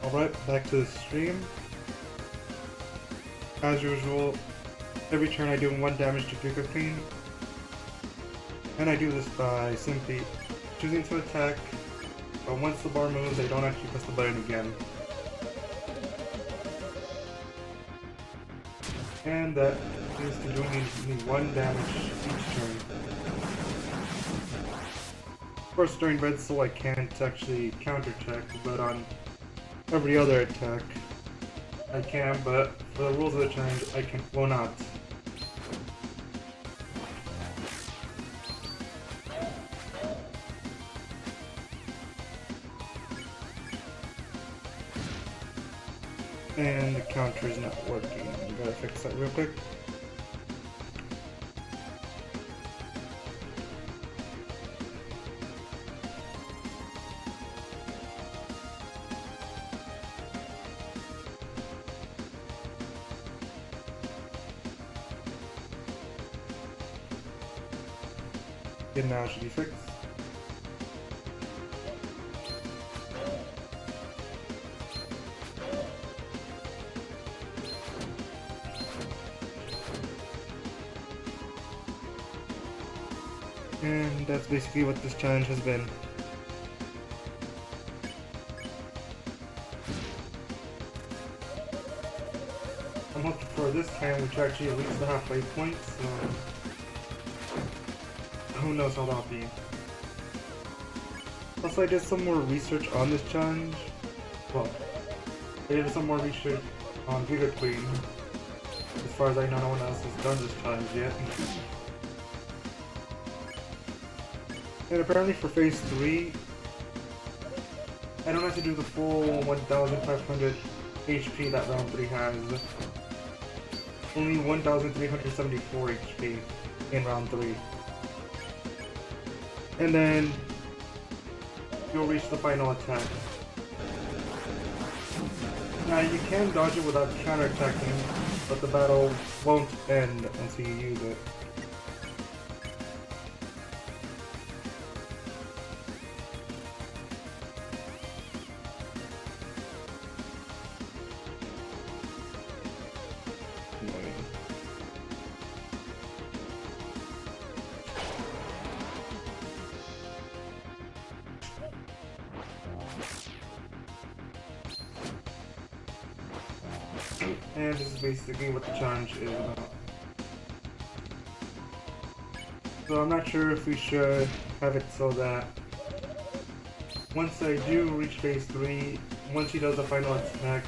Alright, back to the stream. As usual, every turn I do 1 damage to Giga Queen. And I do this by simply choosing to attack, but once the bar moves, I don't actually press the button again. And that is to doing me 1 damage each turn. Of course, during Red Soul I can't actually counter-attack, but on every other attack I can, but for the rules of the challenge I will not. And the counter is not working. I gotta fix that real quick. And now it should be fixed. And that's basically what this challenge has been. I'm hoping for this time which actually reach the halfway point, so who knows how that'll be. Also, I did some more research on this challenge. Well, I did some more research on Giga Queen. As far as I know, no one else has done this challenge yet. And apparently for phase 3, I don't have to do the full 1500 HP that round 3 has. Only 1374 HP in round 3. And then you'll reach the final attack. Now you can dodge it without counterattacking, but the battle won't end until you use it. And this is basically what the challenge is about. So I'm not sure if we should have it so that once I do reach phase 3, once she does the final attack,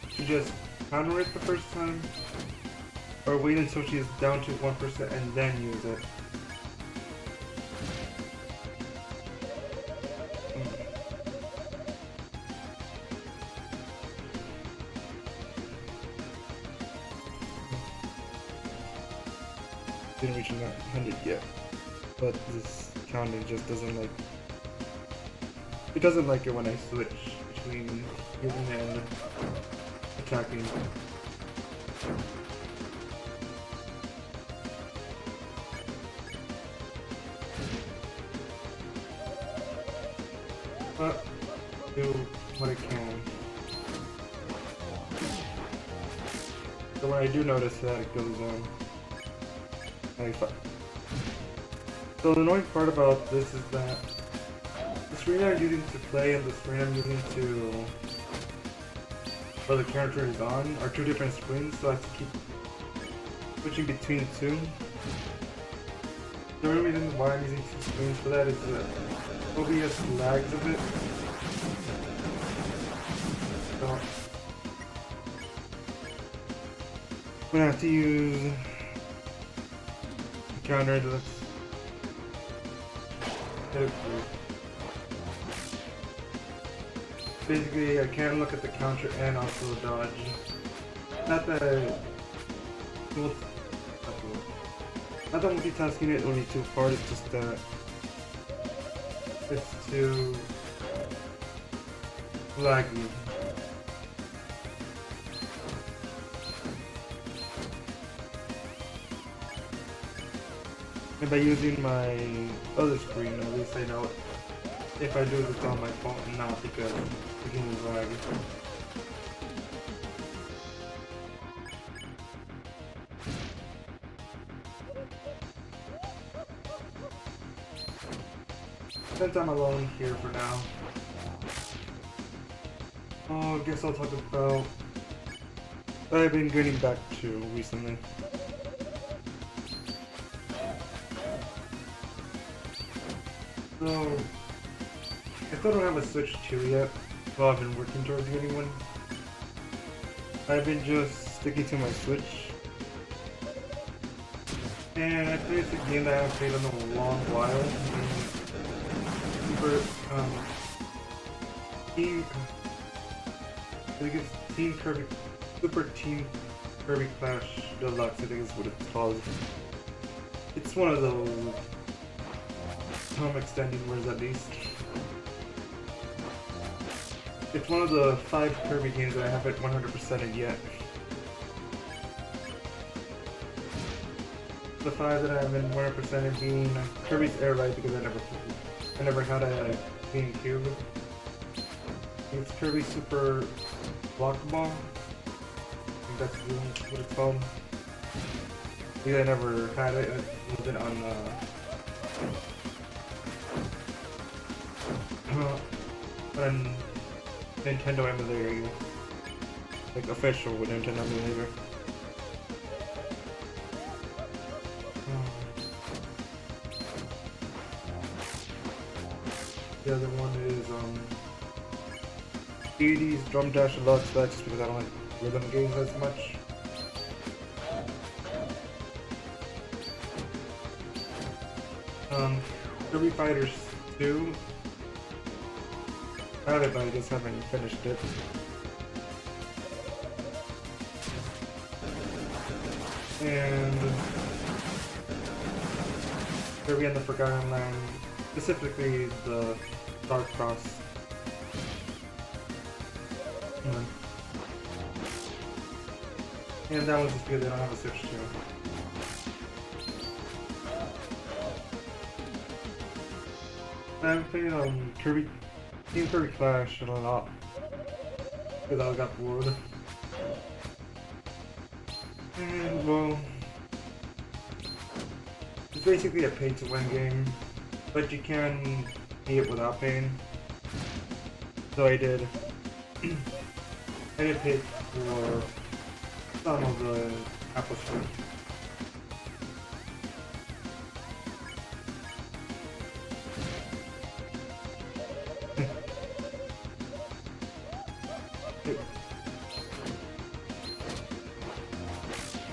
she just counter it the first time, or wait until she's down to 1% and then use it. Didn't reach 100 yet, but this counting just doesn't like it. Doesn't like it when I switch between healing and attacking. But do what I can. So when I do notice that it goes on. So the annoying part about this is that the screen I'm using to play and the screen I'm using to where the character is on are 2 different screens, so I have to keep switching between the 2. The only reason why I'm using 2 screens for that is that OBS lags a bit. So I'm gonna have to use counter to this. Basically, I can look at the counter and also dodge. Not that not that multitasking it only too hard, it's just that it's too laggy. And by using my other screen, at least I know if I do this on my phone and not because the game is laggy. Since I'm alone here for now, I guess I'll talk about what I've been getting back to recently. So, I still don't have a Switch 2 yet, so I've been working towards getting one. I've been just sticking to my Switch. And I played a game that I haven't played in a long while. I think it's Team Kirby, Super Team Kirby Clash Deluxe, I think is what it's called. It's one of those extending words at least. It's one of the 5 Kirby games that I haven't 100%ed yet. The 5 that I haven't 100%ed being Kirby's Air Ride because I never had a GameCube. It's Kirby Super Block Ball. I think that's what it's called. Because I never had it. It wasn't on Nintendo emulator, like official with Nintendo emulator. The other one is 80s Drum Dash Deluxe. That's just because I don't like rhythm games as much. Kirby Fighters 2. I have it, but I just haven't finished it. And Kirby and the Forgotten Land, specifically the Dark Cross. And that one's just because I don't have a Switch 2. I've played Team Kirby Clash a lot because I got bored. And well, it's basically a pay-to-win game, but you can beat it without paying. So I did pay for some of the Apple Store.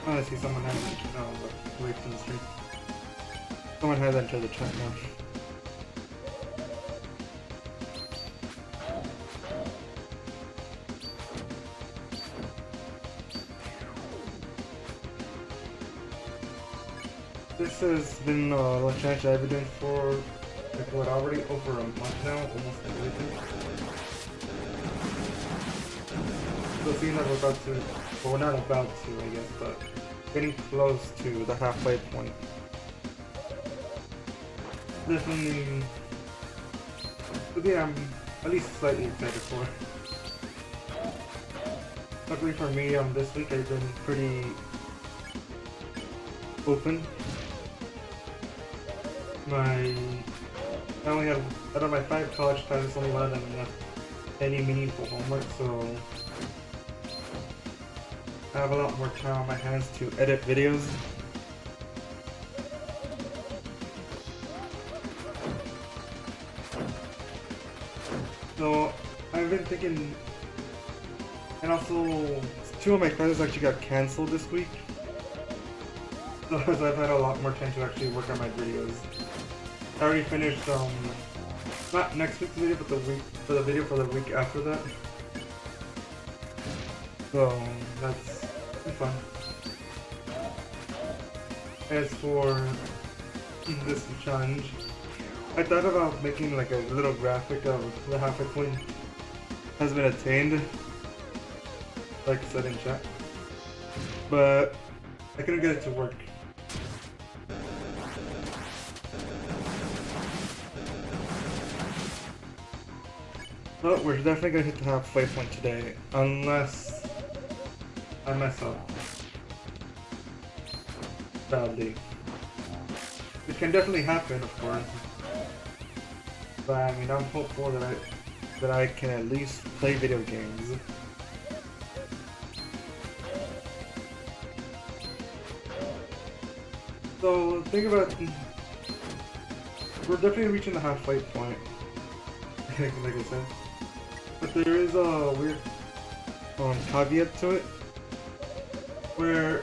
I see someone has away from the stream. Someone has entered the chat now. This has been a challenge I've been doing for like what, already over a month now, almost everything. So seeing that we're about to, well, we're not about to, I guess, but getting close to the halfway point. Definitely, but yeah, I'm at least slightly excited for. Luckily for me, this week I've been pretty open. I only have, out of my 5 college classes, only one of them enough any meaningful homework, so I have a lot more time on my hands to edit videos. So I've been thinking, and also 2 of my classes actually got cancelled this week. So I've had a lot more time to actually work on my videos. I already finished, not next week's video, but the video for the week after that. So that's been fun. As for this challenge, I thought about making like a little graphic of the halfway point has been attained, like I said in chat, but I couldn't get it to work. But we're definitely gonna hit the halfway point today, unless I mess up badly. Which can definitely happen, of course. But I mean, I'm hopeful that I can at least play video games. So think about, we're definitely reaching the halfway point, like I said. But there is a weird caveat to it, where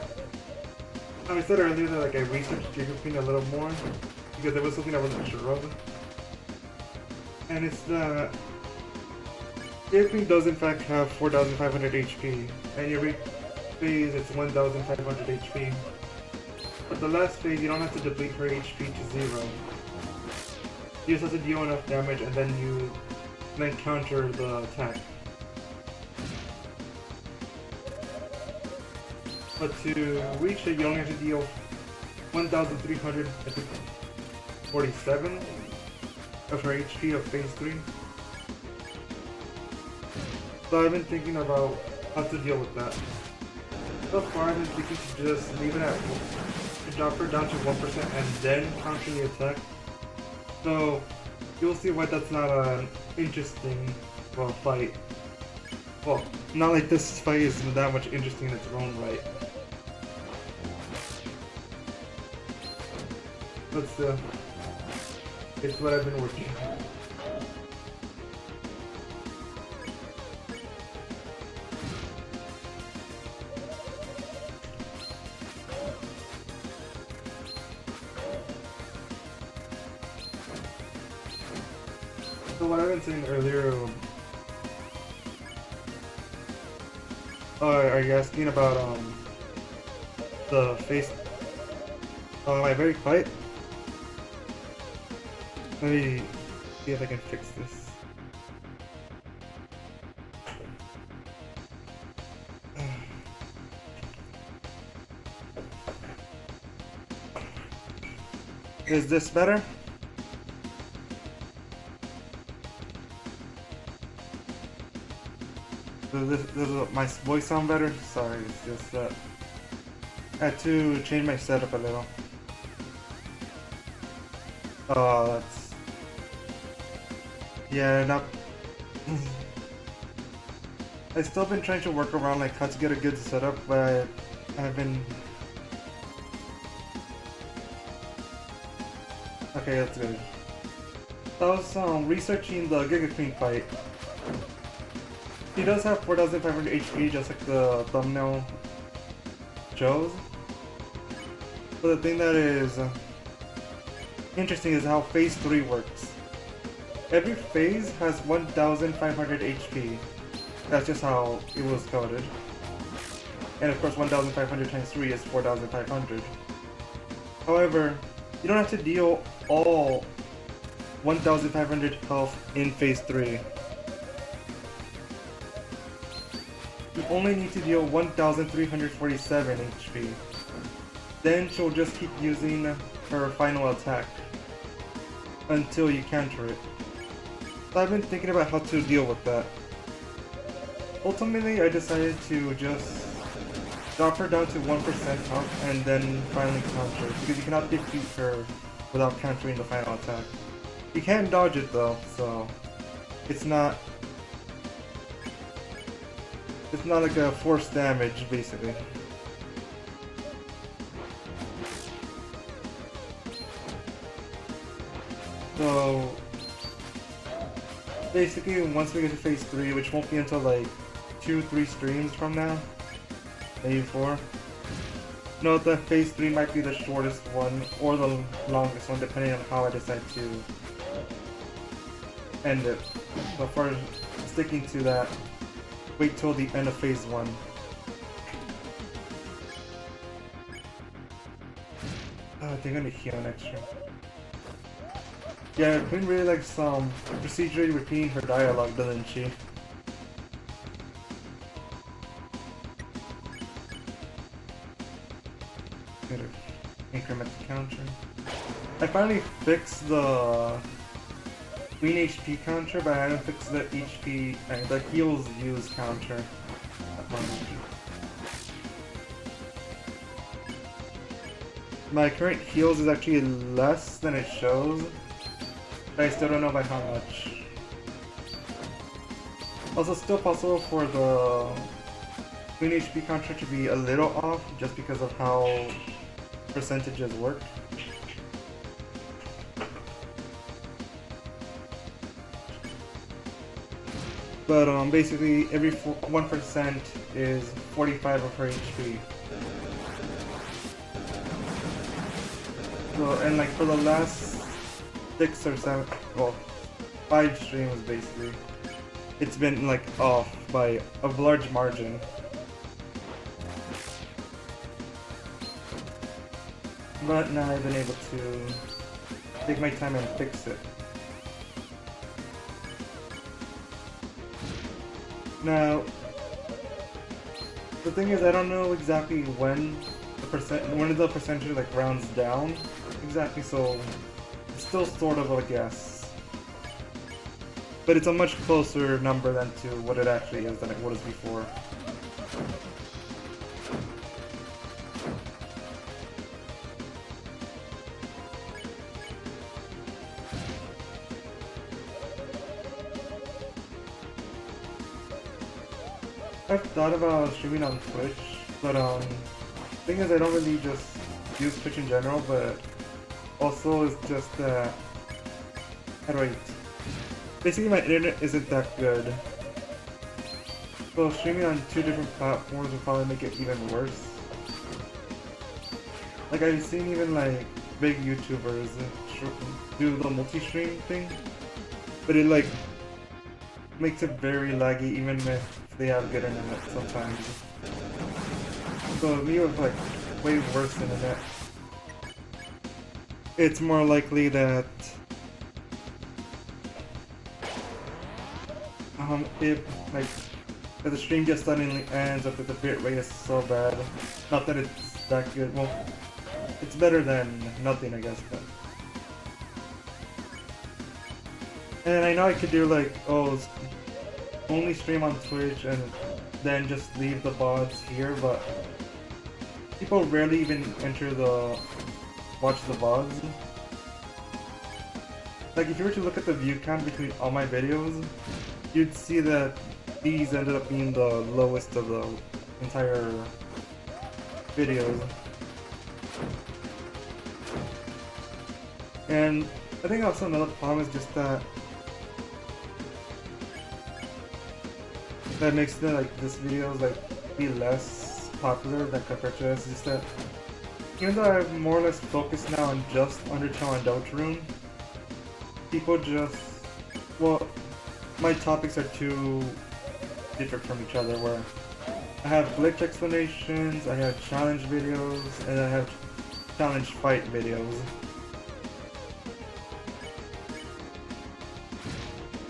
I said earlier that like I researched Giga Queen a little more because there was something I wasn't sure of, and it's that Giga Queen does in fact have 4,500 HP, and every phase it's 1,500 HP. But the last phase you don't have to deplete her HP to 0. You just have to deal enough damage and then counter the attack. But to reach it, you only have to deal 1,347 of her HP of phase 3. So I've been thinking about how to deal with that. So far I've been thinking to just leave it at drop her down to 1% and then counter the attack. So you'll see why that's not an interesting fight. Well, not like this fight isn't that much interesting in its own right. But still, it's what I've been working on. So what I've been saying earlier, are you asking about the face? Am I very quiet? Let me see if I can fix this. Is this better? Does my voice sound better? Sorry, it's just that I had to change my setup a little. Oh, that's... Yeah, not... I've still been trying to work around like how to get a good setup, but I've been... Okay, that's good. I was researching the Giga Queen fight. He does have 4,500 HP, just like the thumbnail shows. But the thing that is interesting is how phase 3 works. Every phase has 1,500 HP. That's just how it was coded. And of course 1,500 times 3 is 4,500. However, you don't have to deal all 1,500 health in phase 3. You only need to deal 1,347 HP. Then she'll just keep using her final attack until you counter it. So I've been thinking about how to deal with that. Ultimately, I decided to just drop her down to 1% health and then finally counter, because you cannot defeat her without countering the final attack. You can dodge it though, so it's not like a forced damage, basically. So basically, once we get to phase 3, which won't be until like 2-3 streams from now, maybe 4. Note that phase 3 might be the shortest one or the longest one, depending on how I decide to end it. But for sticking to that, wait till the end of phase 1. I think I'm gonna heal an extra. Yeah, Queen really likes procedurally repeating her dialogue, doesn't she? Gotta increment the counter. I finally fixed the Queen HP counter, but I haven't fixed the HP, the heals used counter. My current heals is actually less than it shows, but I still don't know by how much. Also, still possible for the Queen HP counter to be a little off, just because of how percentages work. But basically, every 1% is 45 of her HP. So, and like for the last 6 or 7, well, 5 streams basically, it's been like off by a large margin. But now I've been able to take my time and fix it. Now, the thing is, I don't know exactly when the percentage like rounds down exactly, so it's still sort of a guess. But it's a much closer number than to what it actually is than it was before. I've thought about streaming on Twitch, but the thing is I don't really just use Twitch in general, but also it's just that, how do I, basically my internet isn't that good. So streaming on 2 different platforms would probably make it even worse. Like I've seen even like big YouTubers do the multi-stream thing, but it like makes it very laggy even if they have good internet sometimes. So me with like way worse internet, it's more likely that if the stream just suddenly ends up that the bitrate is so bad. Not that it's that good. Well, it's better than nothing, I guess. But and I know I could do like only stream on Twitch and then just leave the VODs here, but people rarely even watch the VODs. Like if you were to look at the view count between all my videos, you'd see that these ended up being the lowest of the entire videos. And I think also another problem is just that makes this videos be less popular than compared to this. Is just that even though I'm more or less focused now on just Undertale and Deltarune, people just, well, my topics are too different from each other, where I have glitch explanations, I have challenge videos, and I have challenge fight videos.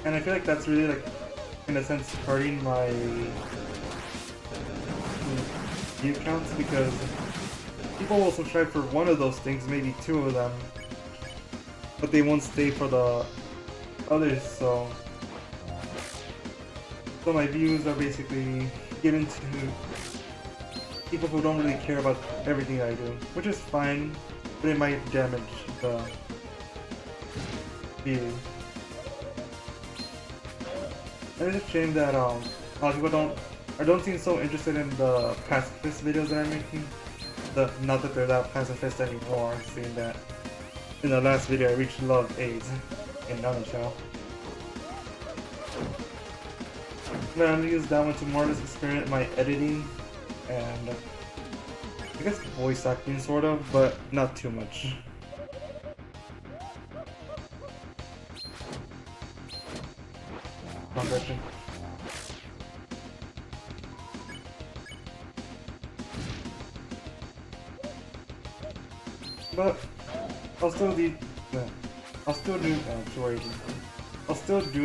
And I feel like that's really in a sense hurting my view counts, because people will subscribe for one of those things, maybe 2 of them, but they won't stay for the others, so my views are basically given to people who don't really care about everything I do, which is fine, but it might damage the view. And it's a shame that a lot of people don't seem so interested in the pacifist videos that I'm making. Not that they're that pacifist anymore, seeing that in the last video I reached love AIDS in Undertale. But I'm gonna use that one to more or less experiment my editing and I guess voice acting sort of, but not too much. Conversion. But I'll still do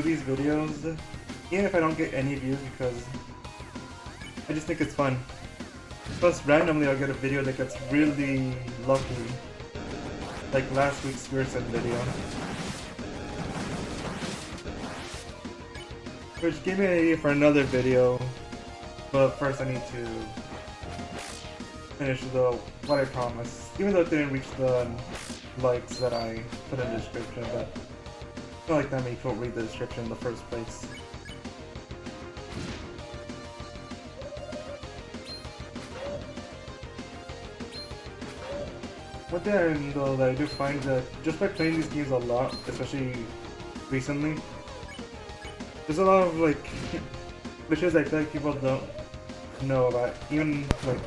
these videos even if I don't get any views, because I just think it's fun. Plus randomly I'll get a video that gets really lucky, like last week's Spearson video. which gave me an idea for another video, but first I need to finish what I promised. Even though it didn't reach the likes that I put in the description, but I feel like that many people read the description in the first place. One thing though that I do find that just by playing these games a lot, especially recently, there's a lot of like glitches I feel like people don't know about, even like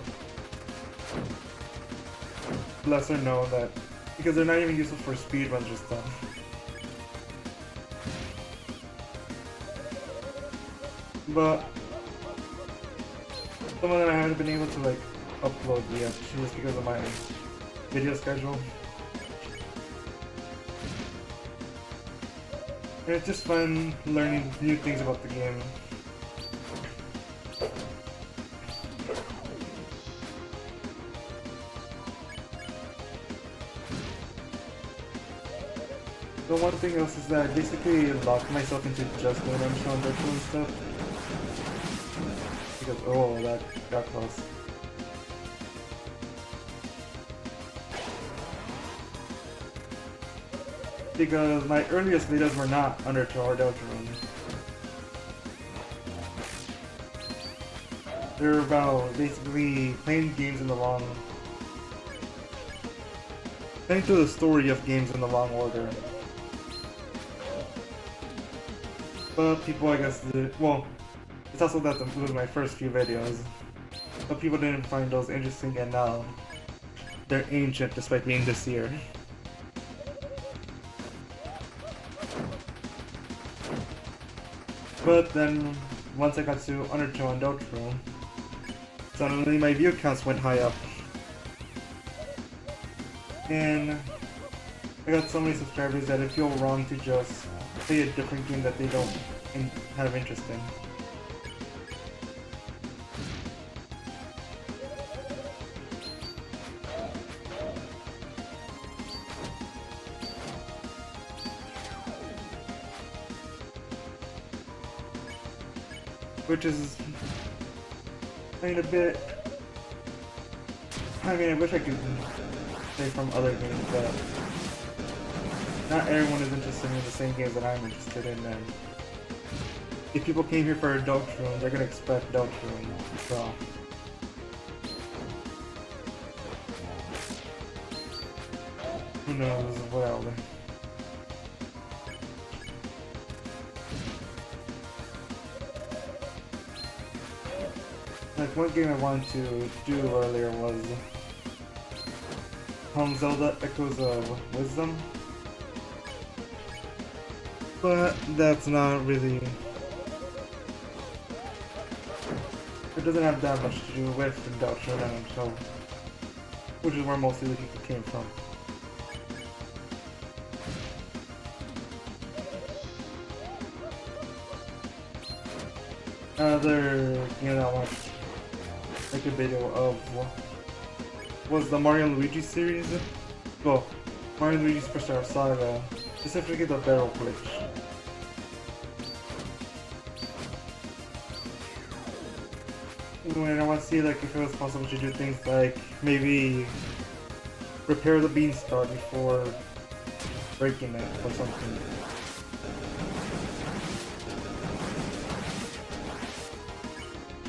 lesser known, that because they're not even useful for speedruns or stuff. But some of them I haven't been able to like upload yet, just because of my video schedule. And it's just fun learning new things about the game. The one thing else is that I basically locked myself into just doing Undertale and Deltarune and stuff. Because, oh, that got close. Because my earliest videos were not Undertale or Deltarune. They're about basically playing games in the playing through the story of games in the wrong order. But people, I guess, well, it's also that it was my first few videos. But people didn't find those interesting, and now they're ancient despite being this year. But then, once I got to Undertale and Deltarune, suddenly my view counts went high up. And I got so many subscribers that it feels wrong to just play a different game that they don't have interest in. Which is, I mean, a bit, I mean, I wish I could say from other games, but not everyone is interested in the same games that I'm interested in, and if people came here for Deltarune, they're gonna expect Deltarune, so. Who knows, whatever. Like, one game I wanted to do earlier was Zelda Echoes of Wisdom. But that's not really... It doesn't have that much to do with Deltarune and Undertale, which is where mostly the people came from. Another game that I watched like a video of was the Mario and Luigi series. Well, Mario and Luigi Superstar Saga, specifically the barrel glitch. When I want to see like if it was possible to do things like maybe repair the beanstalk before breaking it or something.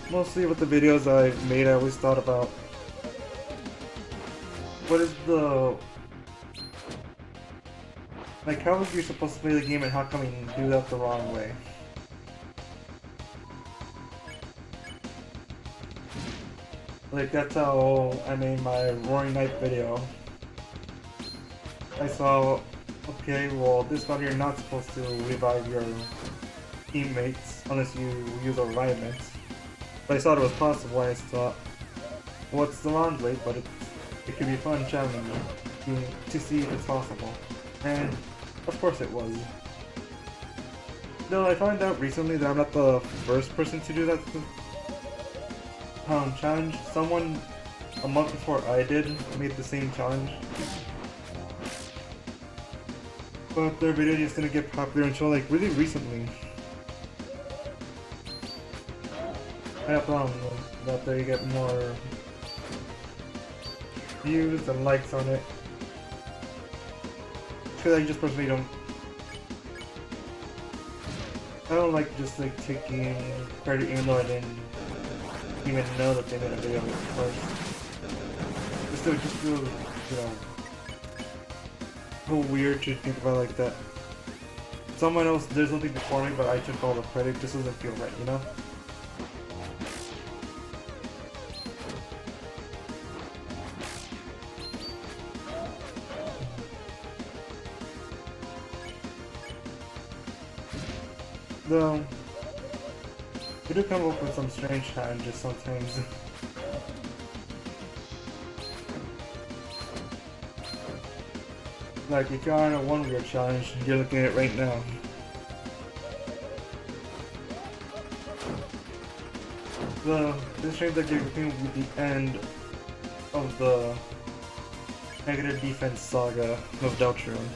Mostly with the videos I've made, I always thought about what is the... like, how is you supposed to play the game and how come you do that the wrong way? Like, that's how I made my Roaring Knight video. I saw, okay, well, this one you're not supposed to revive your teammates unless you use a revival. But I thought it was possible, and I thought, what's the wrong way, but it could be fun challenging to see if it's possible. And of course it was. Though I found out recently that I'm not the first person to do that challenge. Someone a month before I did made the same challenge. But their video just didn't get popular until like really recently. I have a problem with that they get more views and likes on it. Because I just personally don't. I don't like just like taking credit even though I didn't even know that they made a video first. Just feel, you know, a little weird to think about like that. Someone else, there's something before me, but I took all the credit. Just doesn't feel right, you know? Though, we do come up with some strange challenges sometimes. Like, if you're on a one-wheel challenge, you're looking at it right now. This trains that Giga Queen will be the end of the negative defense saga of Deltarune.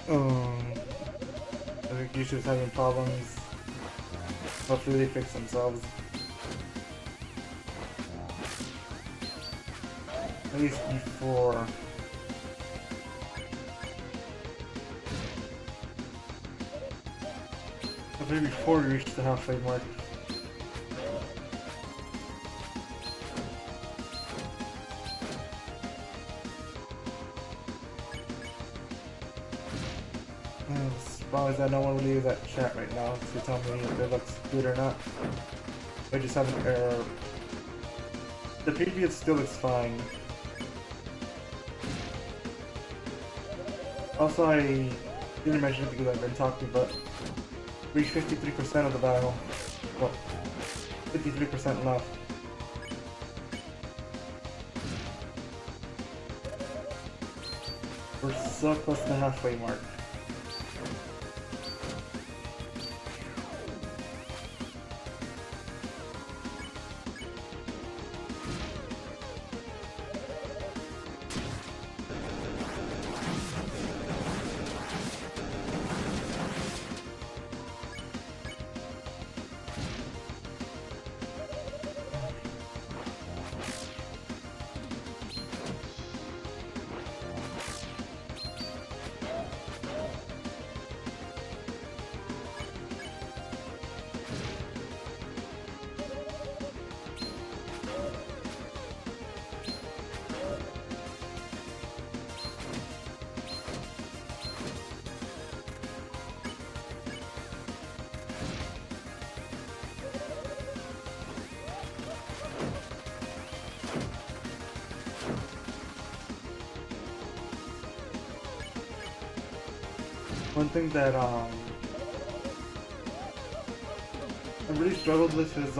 I think YouTube's having problems. Hopefully they fix themselves. At least before. Hopefully before we reach the halfway mark. As long as I don't want to leave that chat right now to tell me if it looks good or not. I just have an error. The preview still looks fine. Also, I didn't mention it because I've been talking, but reached 53% of the battle. Well, 53% left. We're so close to the halfway mark. One thing that I really struggled with is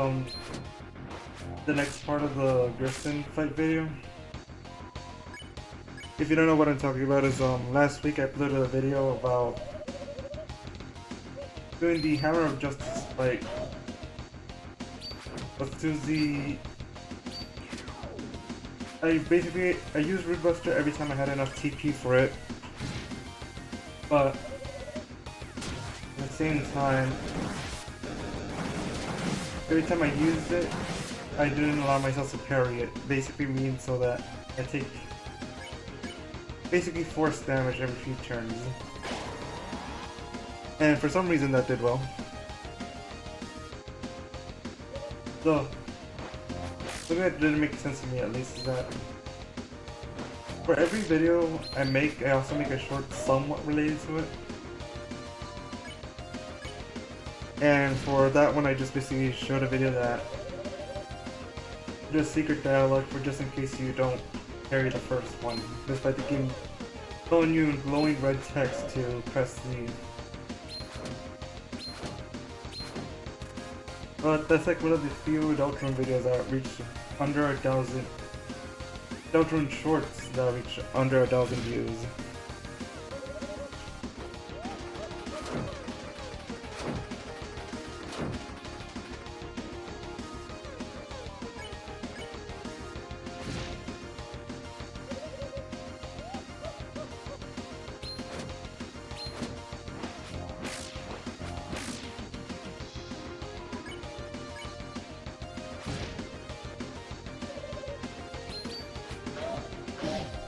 the next part of the Griston fight video. If you don't know what I'm talking about, is last week I uploaded a video about doing the Hammer of Justice fight. But I used Root Buster every time I had enough TP for it. But at the same time, every time I used it, I didn't allow myself to parry it. Basically means so that I take basically force damage every few turns. And for some reason that did well. So, something that didn't make sense to me at least is that for every video I make, I also make a short somewhat related to it. And for that one I just basically showed a video that just secret dialogue for just in case you don't carry the first one. Just by thinking showing you in glowing red text to press Z. But that's like one of the few Deltarune videos that reached under 1,000. Deltarune shorts that reach under 1,000 views.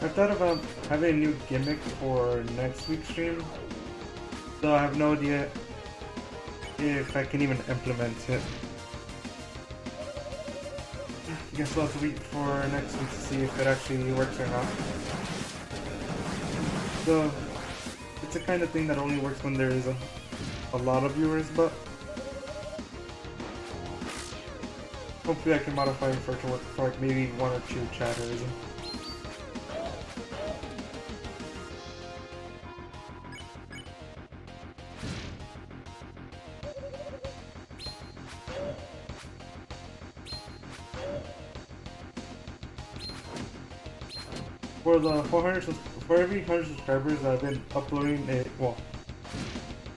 I thought about having a new gimmick for next week's stream, though I have no idea if I can even implement it. I guess we'll have to wait for next week to see if it actually works or not. So, it's the kind of thing that only works when there is a lot of viewers, but hopefully I can modify it for it to work for like maybe 1 or 2 chatters. For the 400, for every 100 subscribers, I've been uploading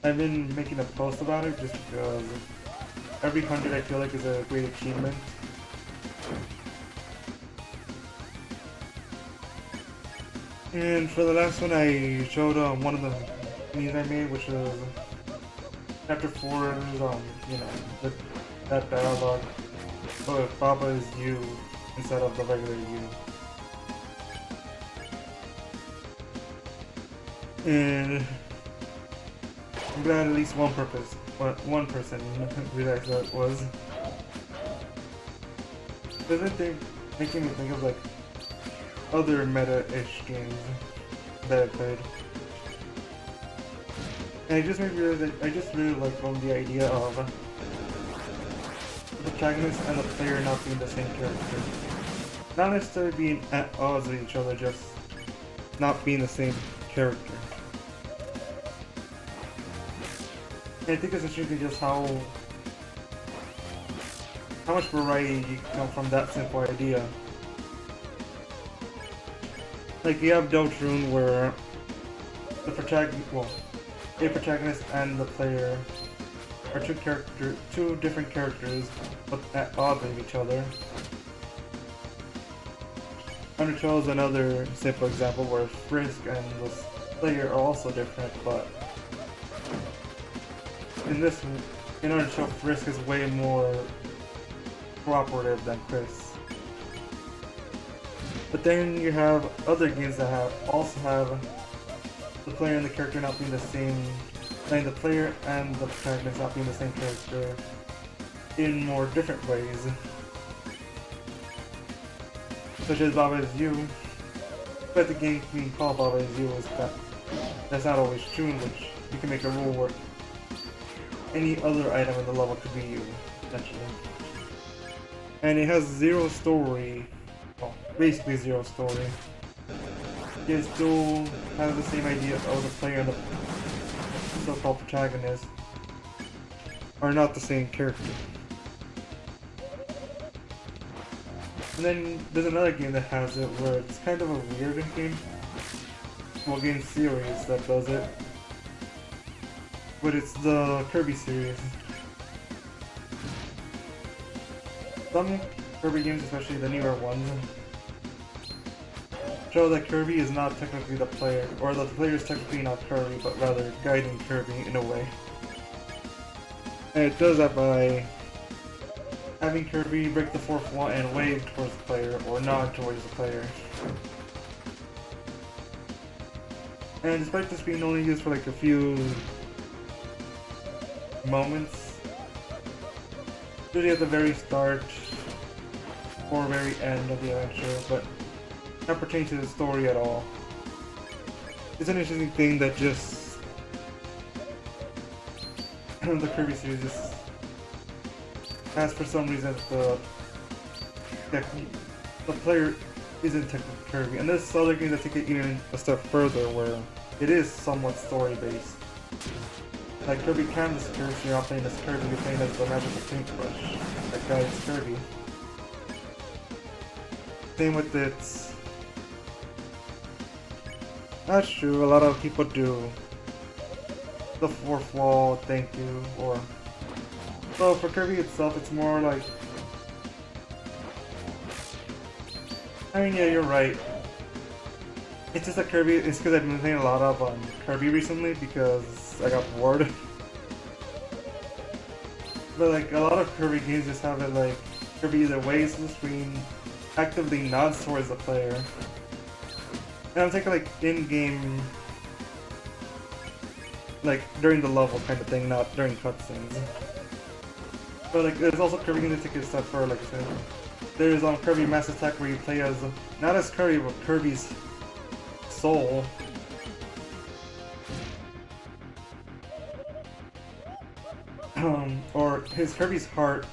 I've been making a post about it just because every 100 I feel like is a great achievement. And for the last one, I showed one of the memes I made, which was chapter 4's, that dialogue, but if Baba is you instead of the regular you. And I'm glad at least one person realized what it was. Making me think of like other meta-ish games that I played. And it just made me realize that I just really like the idea of the protagonist and the player not being the same character. Not necessarily being at odds with each other, just not being the same character. I think it's interesting just how much variety you can come from that simple idea. Like you have Deltarune where the protagonist and the player are two different characters, but at odds with each other. Undertale is another simple example where Frisk and the player are also different, but in Undertale, Frisk is way more cooperative than Chris. But then you have other games that also have the player and the character not being the same, and the player and the protagonist not being the same character in more different ways. Such as Baba Is You, but the game being called Baba Is You is that's not always true, in which you can make a rule where any other item in the level could be you, essentially. And it has zero story, well, basically zero story. It still has the same idea of the player and the so-called protagonist are not the same character. And then there's another game that has it where it's kind of a weird game, game series that does it. But it's the Kirby series. Some Kirby games, especially the newer ones, show that Kirby is not technically the player, or that the player is technically not Kirby, but rather guiding Kirby in a way. And it does that by having Kirby break the fourth wall and wave towards the player, or nod towards the player. And despite this being only used for like a few moments, usually at the very start or very end of the adventure, but not pertaining to the story at all. It's an interesting thing that just the Kirby series just has, for some reason, the player isn't technically Kirby. And there's other games that take it even a step further where it is somewhat story based. Like Kirby Canvas Curse, you're not playing as Kirby, you're playing as the magical paintbrush that guides Kirby. Same with its... That's true, a lot of people do the fourth wall, thank you, or... So for Kirby itself, it's more like... I mean, yeah, you're right. It's just that Kirby, it's because I've been playing a lot of Kirby recently because I got bored. But like, a lot of Kirby games just have it like, Kirby either waves the screen, actively nods towards the player. And I'm taking like in-game, like during the level kind of thing, not during cutscenes. But like, there's also Kirby games that take it a step further, like I said. There's Kirby Mass Attack where you play as, not as Kirby, but Kirby's soul. Or his Kirby's heart.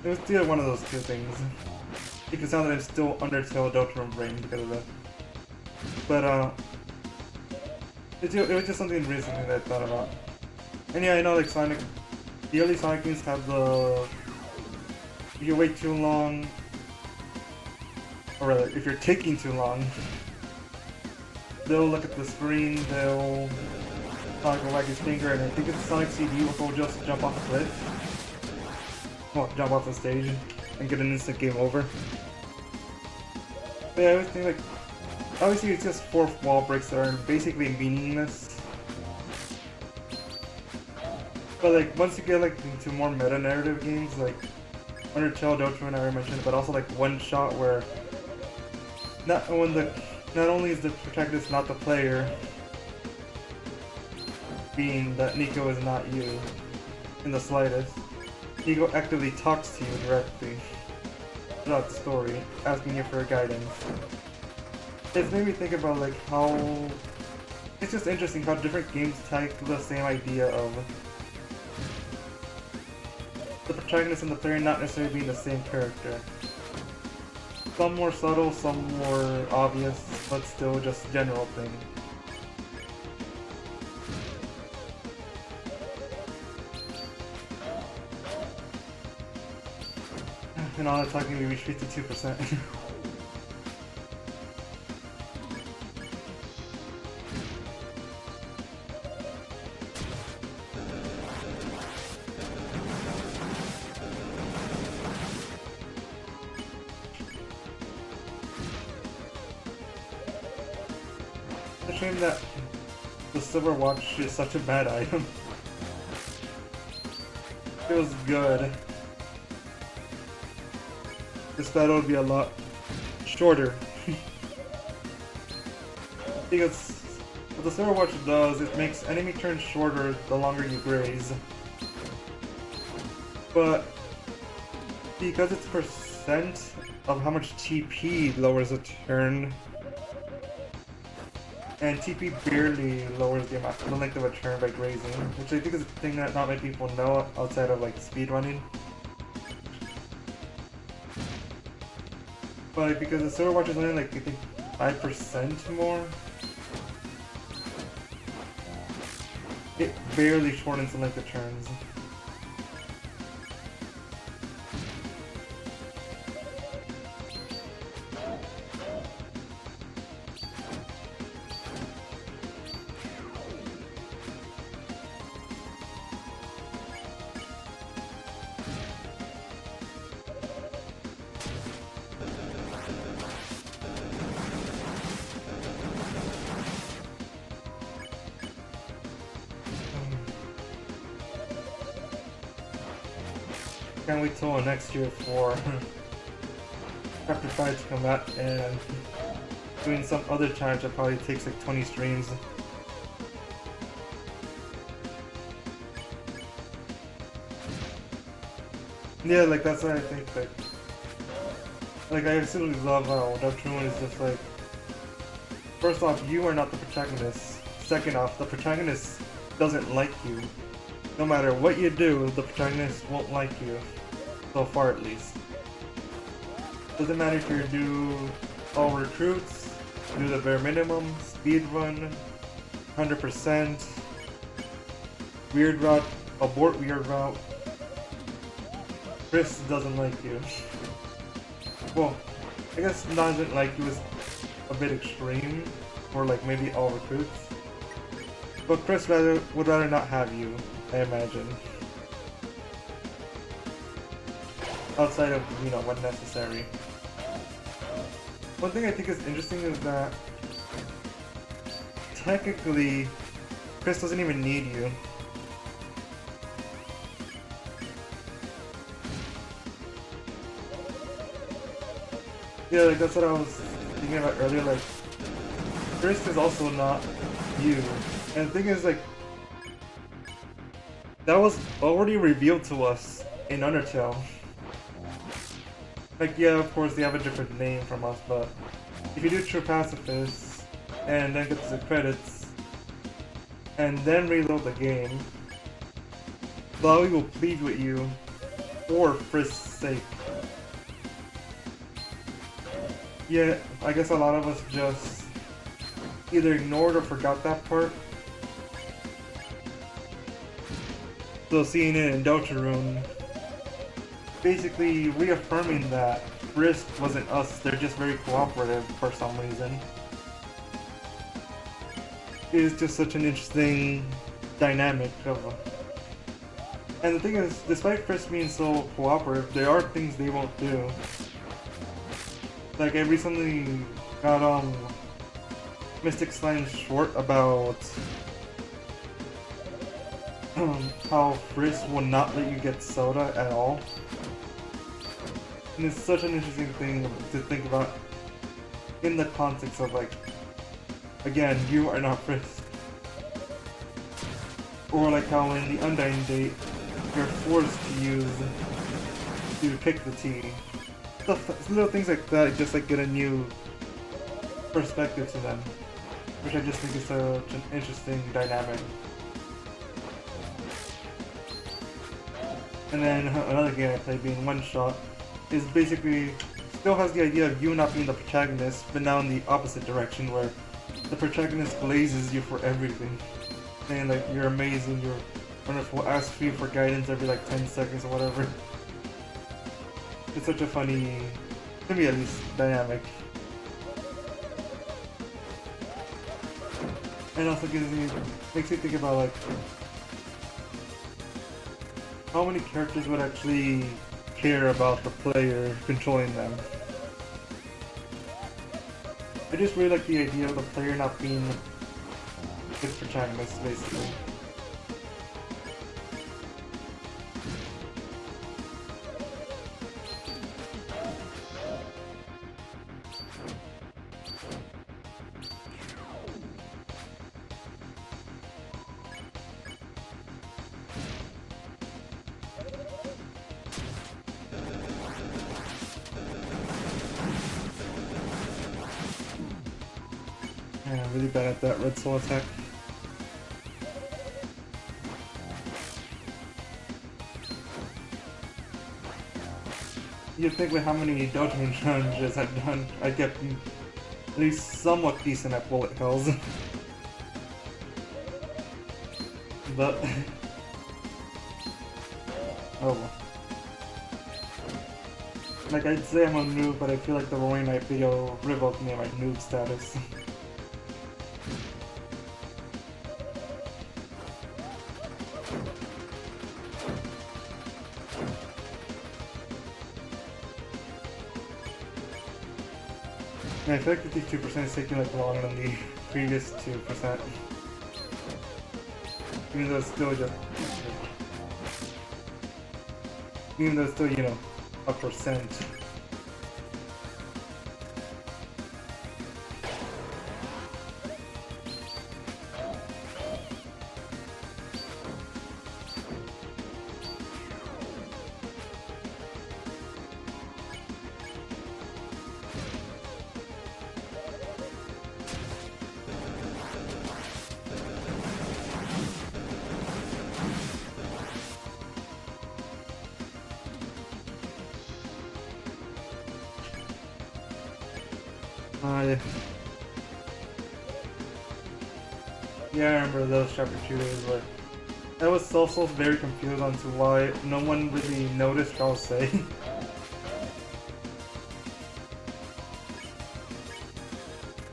It was either one of those two things. You can sound that I'm still Undertale Deltarune brain because of that. But it was just something recently that I thought about. And yeah, I know like Sonic, the early Sonic games have the, if you wait too long, or rather, if you're taking too long, they'll look at the screen, they'll Sonic will wag his finger, and I think it's Sonic CD will just jump off a cliff. Well, jump off the stage and get an instant game over. But yeah, I always think like, obviously it's just fourth wall breaks that are basically meaningless. But like, once you get like into more meta-narrative games, like Undertale, Deltarune, I already mentioned, but also like One Shot where not only is the protagonist not the player, being that Nico is not you in the slightest, Nico actively talks to you directly throughout the story, asking you for guidance. It's made me think about like how it's just interesting how different games tackle the same idea of the protagonist and the player not necessarily being the same character. Some more subtle, some more obvious, but still just general thing. And all that talking, we reached 52%. It's a shame that the silver watch is such a bad item. It feels good. This battle would be a lot shorter. Because what the silver watch does, it makes enemy turns shorter the longer you graze. But because it's percent of how much TP lowers a turn, and TP barely lowers the length of a turn by grazing, which I think is a thing that not many people know outside of like speedrunning. But because the silver watch is only like I think 5% more, it barely shortens the length of turns. Can't wait till next year for Chapter 5 to come out, and doing some other challenge that probably takes like 20 streams. Yeah, like that's what I think, like I absolutely love how Deltarune is just like, first off, you are not the protagonist. Second off, the protagonist doesn't like you. No matter what you do, the protagonist won't like you. So far, at least. Doesn't matter if you do all recruits, do the bare minimum, speed run, 100%, weird route, abort weird route. Chris doesn't like you. Well, I guess doesn't like you is a bit extreme, or like maybe all recruits. But Chris would rather not have you, I imagine. Outside of, you know, when necessary. One thing I think is interesting is that technically Chris doesn't even need you. Yeah, like that's what I was thinking about earlier, like Chris is also not you. And the thing is, like, that was already revealed to us in Undertale. Like, yeah, of course they have a different name from us, but if you do True Pacifist and then get to the credits and then reload the game, Chloe will plead with you for Frisk's sake. Yeah, I guess a lot of us just either ignored or forgot that part. So seeing it in Deltarune, basically reaffirming that Frisk wasn't us, they're just very cooperative for some reason. It is just such an interesting dynamic of and the thing is, despite Frisk being so cooperative, there are things they won't do. Like I recently got Mystic Slime's short about how Frisk will not let you get soda at all. And it's such an interesting thing to think about in the context of, like, again, you are not Frisk. Or like how in the Undying Date, you're forced to pick the tea. Stuff, little things like that just like get a new perspective to them, which I just think is such an interesting dynamic. And then another game I played being One Shot is basically still has the idea of you not being the protagonist, but now in the opposite direction where the protagonist glazes you for everything. Saying like you're amazing, you're wonderful, asks you for guidance every like 10 seconds or whatever. It's such a funny, to me at least, dynamic. And also makes you think about like how many characters would actually care about the player controlling them. I just really like the idea of the player not being his protagonist, basically. Yeah, I'm really bad at that red soul attack. You'd think with how many Deltarune challenges I've done, I'd get at least somewhat decent at bullet hells. But oh well. Like I'd say I'm a noob, but I feel like the Roaring Knight video revoked me of my noob status. And I feel like 52% is taking like longer than the previous 2%. Even though it's still just... Even though it's still, you know, a percent. Yeah, I remember those chapter 2 days, but I was also very confused on to why no one really noticed what I was saying.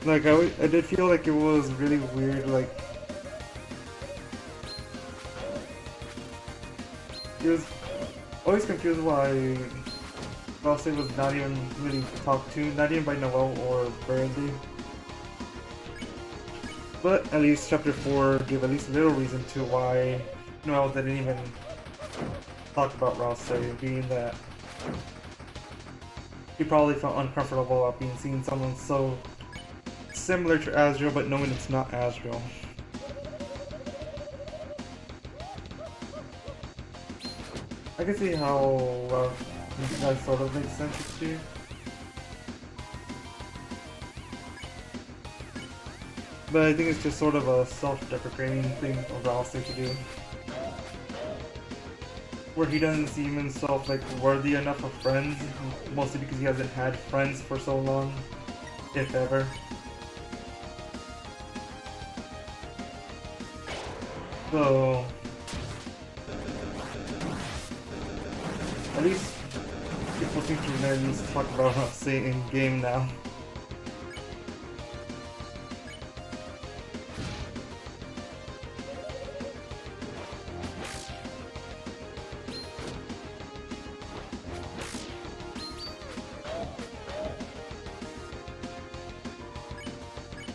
Like, I did feel like it was really weird, like, it was always confused why Ralsei was not even really talked to, not even by Noelle or Brandy. But at least chapter 4 gave at least a little reason to why Noelle didn't even talk about Ralsei, being that he probably felt uncomfortable about being seen someone so similar to Asriel, but knowing it's not Asriel. I can see how that sort of makes sense to you. But I think it's just sort of a self-deprecating thing of Ralsei to do. Where he doesn't see himself like worthy enough of friends, mostly because he hasn't had friends for so long, if ever. So at least people seem to at least talk about Ralsei in game now.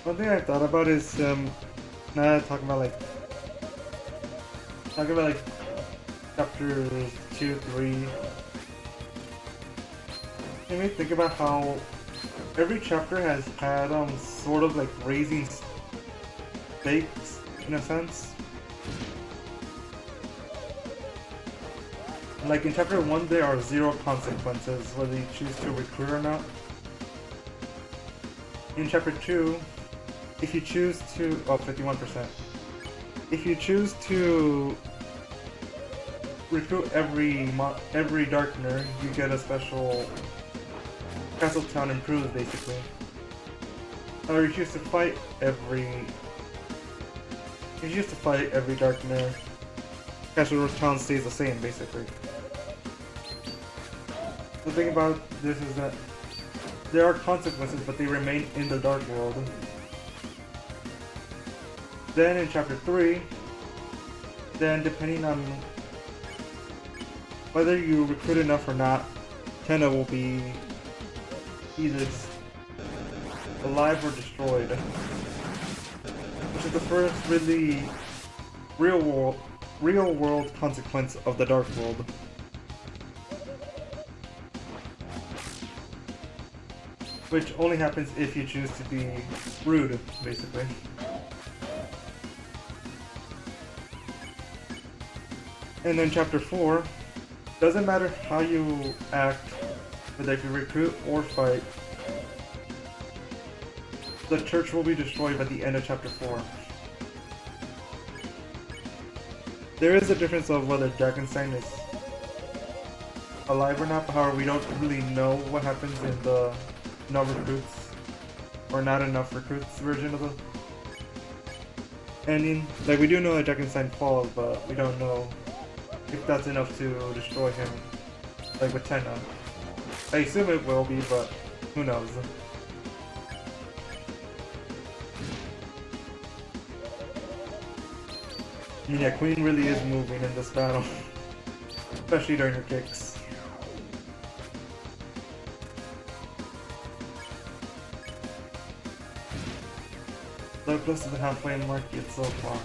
One thing I thought about is now talking about chapters 2, 3. It made me think about how every chapter has had sort of like raising stakes in a sense. Like in chapter 1 there are 0 consequences whether you choose to recruit or not. In chapter 2, if you choose to 51%. If you choose to recruit every Darkner, you get a special Castle Town improves basically. Or you choose to fight every Darkner, Castle Town stays the same basically. The thing about this is that there are consequences, but they remain in the Dark World. Then in chapter 3, then depending on whether you recruit enough or not, Tenna will be either alive or destroyed. Which is the first really real world consequence of the Dark World. Which only happens if you choose to be rude, basically. And then chapter 4, doesn't matter how you act, whether if you recruit or fight, the church will be destroyed by the end of chapter 4. There is a difference of whether Dragonstein is alive or not, but however we don't really know what happens in the no recruits, or not enough recruits version of the ending. Like we do know that Dragonstein falls, but we don't know if that's enough to destroy him, like with Tenna. I assume it will be, but who knows. I mean, yeah, Queen really is moving in this battle, especially during her kicks. So close to the halfway mark yet so far.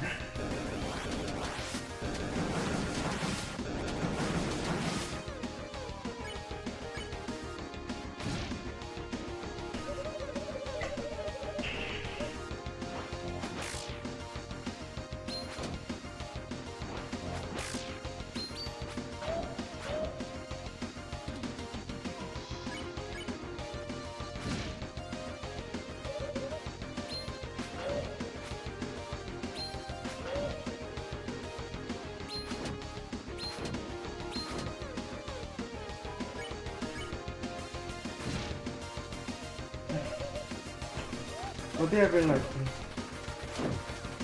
What they have been like,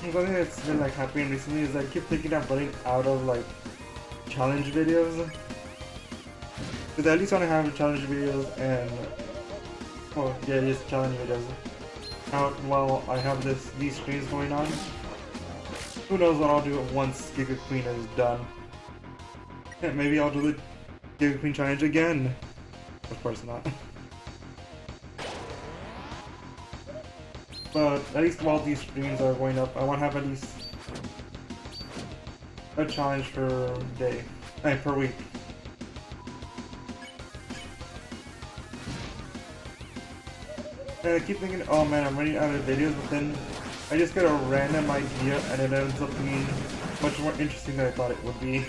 something that's been like happening recently is I keep thinking of running out of like challenge videos. Because I at least want to have challenge videos and, well, yeah, just challenge videos out while I have these streams going on. Who knows what I'll do once Giga Queen is done. Yeah, maybe I'll do the Giga Queen challenge again. Of course not. But at least while these streams are going up, I want to have at least a challenge per day, per week. And I keep thinking, oh man, I'm running out of videos, but then I just get a random idea and it ends up being much more interesting than I thought it would be.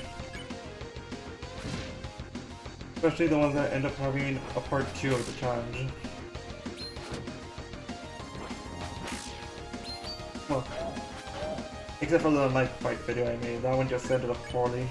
Especially the ones that end up having a part 2 of the challenge. Well, except for the knife fight video I made, that one just ended up poorly.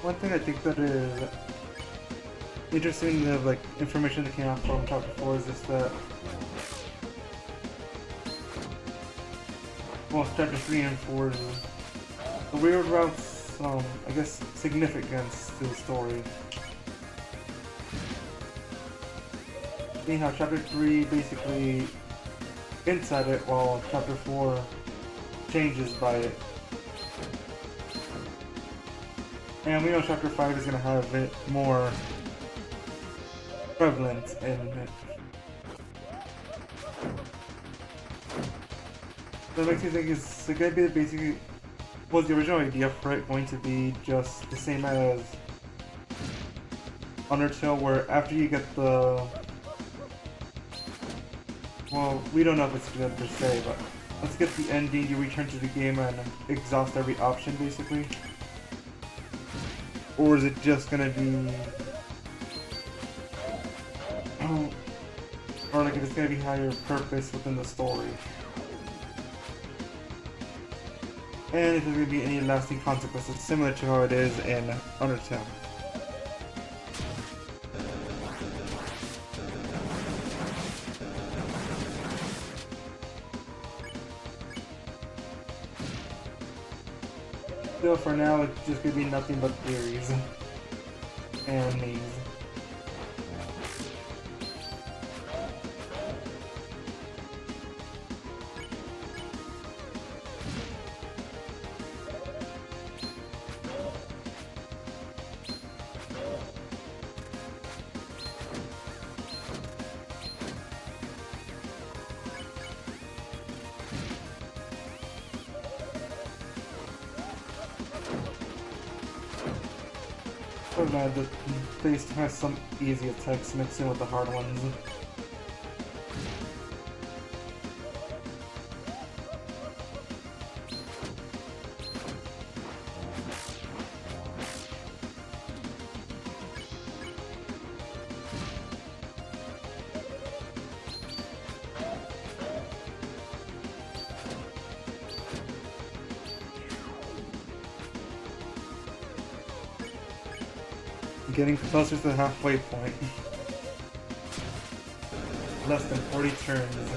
One thing I think that is interesting, the like information that came out from chapter 4 is just that, well, chapter 3 and 4 is the weird routes, I guess, significance to the story. Seeing how chapter 3 basically hints at it, while chapter 4 changes by it. And we know chapter 5 is going to have it more prevalent in it. That makes me think, is it going to be basically, was the original idea for it going to be just the same as Undertale, where after you get the, well, we don't know if it's good per se, but let's get the ending, you return to the game and exhaust every option basically? Or is it just gonna be, or like it's gonna be higher purpose within the story? And if there's gonna be any lasting consequences similar to how it is in Undertale. Still, for now, it's just gonna be nothing but theories and memes. So glad that base has some easy attacks mixed in with the hard ones. Getting closer to the halfway point. Less than 40 turns.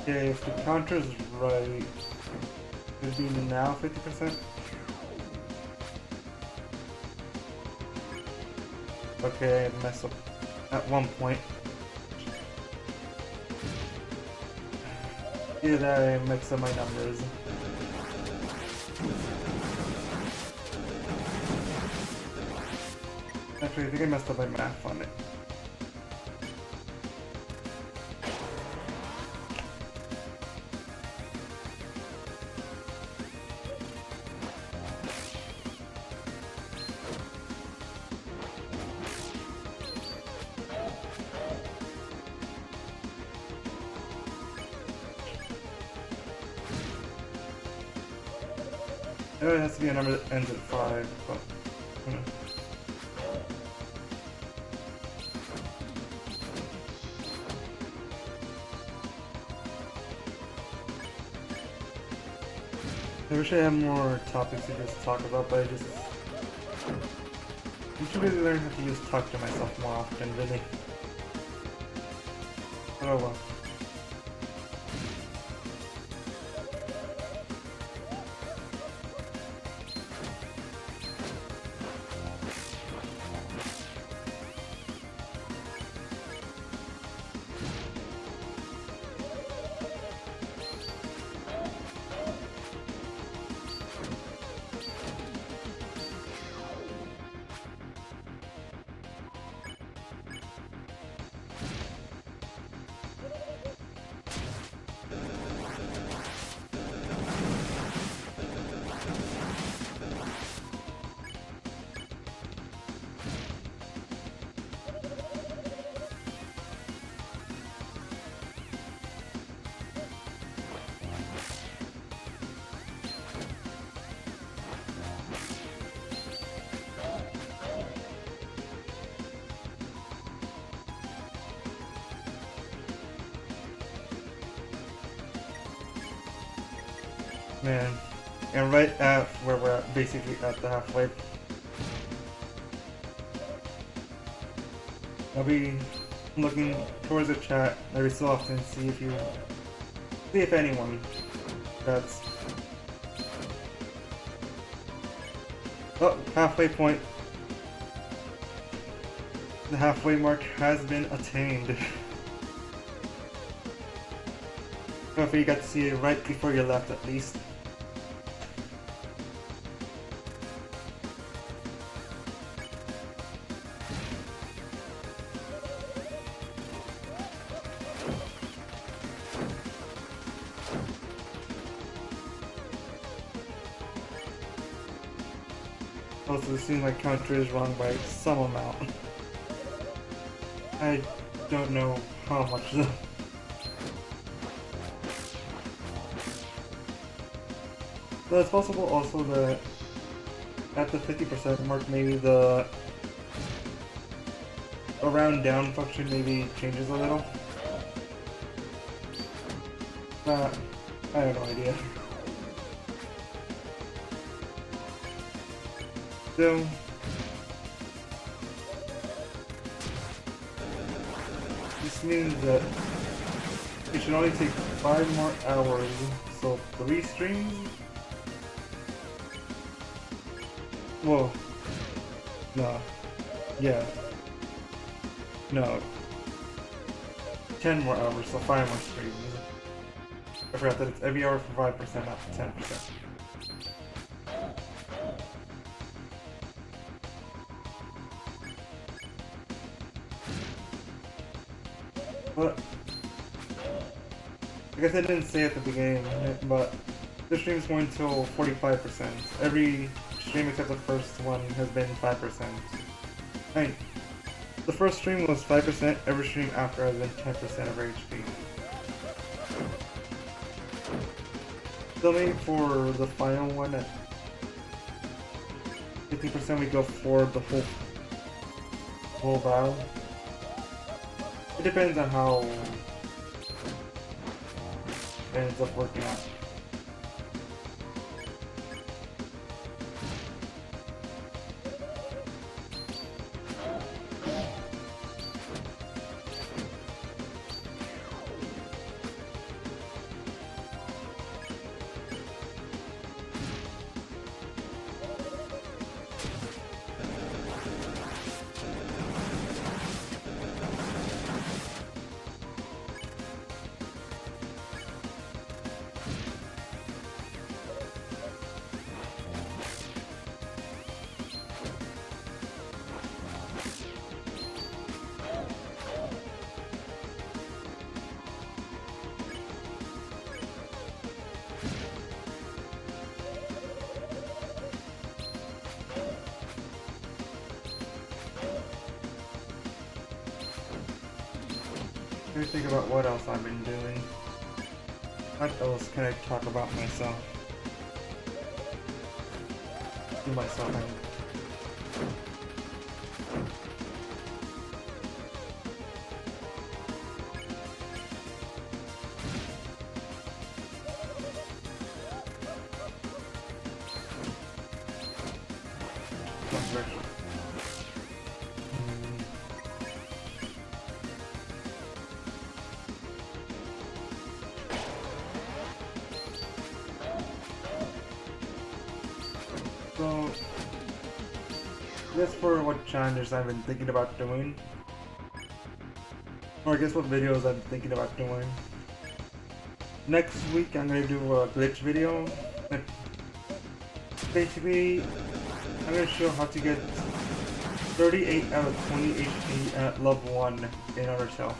Okay, if the counter's right, it'd be now 50%. Okay, I messed up at one point. Either that or I mixed up my numbers. Actually, I think I messed up my math on it. I know it has to be a number that ends at 5, but you know. I wish I had more topics to just talk about, but I should really learn how to just talk to myself more often, really. Oh well. Man, and right at where we're at, basically at the halfway. I'll be looking towards the chat every so often, see if anyone that's halfway point. The halfway mark has been attained. Hopefully you got to see it right before you left at least. Also, it seems like counter is wrong by some amount. I don't know how much though. But it's possible also that at the 50% mark, maybe the around down function maybe changes a little. I have no idea. So, this means that it should only take 5 more hours, so 3 streams? Whoa. No. Yeah. No. 10 more hours, so 5 more streams. I forgot that it's every hour for 5%, not 10%. But I guess I didn't say at the beginning, but the stream's going till 45%. Every stream except the first one has been 5%. I mean, the first stream was 5%, every stream after has been 10% of our HP. Still maybe for the final one at 50% we go for the whole battle. It depends on how it ends up working out. me think about what else I've been doing. What else can I talk about myself? To myself, I mean. So, just for what challenges I've been thinking about doing, or I guess what videos I'm thinking about doing. Next week I'm going to do a glitch video. Basically, I'm going to show how to get 38 out of 20 HP at level 1 in Undertale.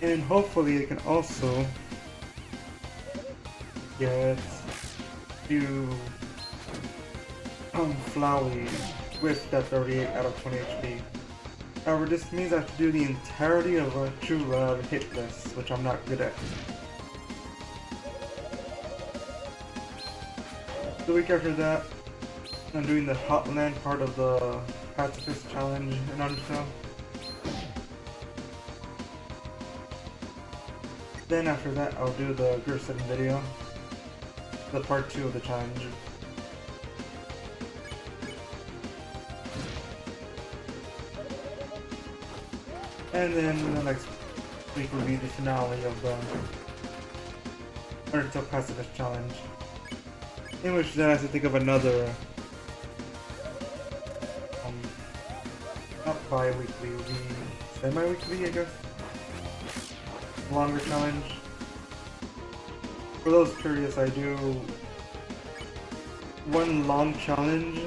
And hopefully I can also get few Flowey with that 38 out of 20 HP. However, this means I have to do the entirety of a True Love hit list, which I'm not good at. The week after that, I'm doing the Hotland part of the Pacifist Challenge in Undertale. Then after that, I'll do the Gerson video, the part 2 of the challenge. And then the next week will be the finale of the Undertale Pacifist Challenge, in which then I have to think of another, not bi-weekly, it will be semi-weekly, I guess, longer challenge. For those curious, I do one long challenge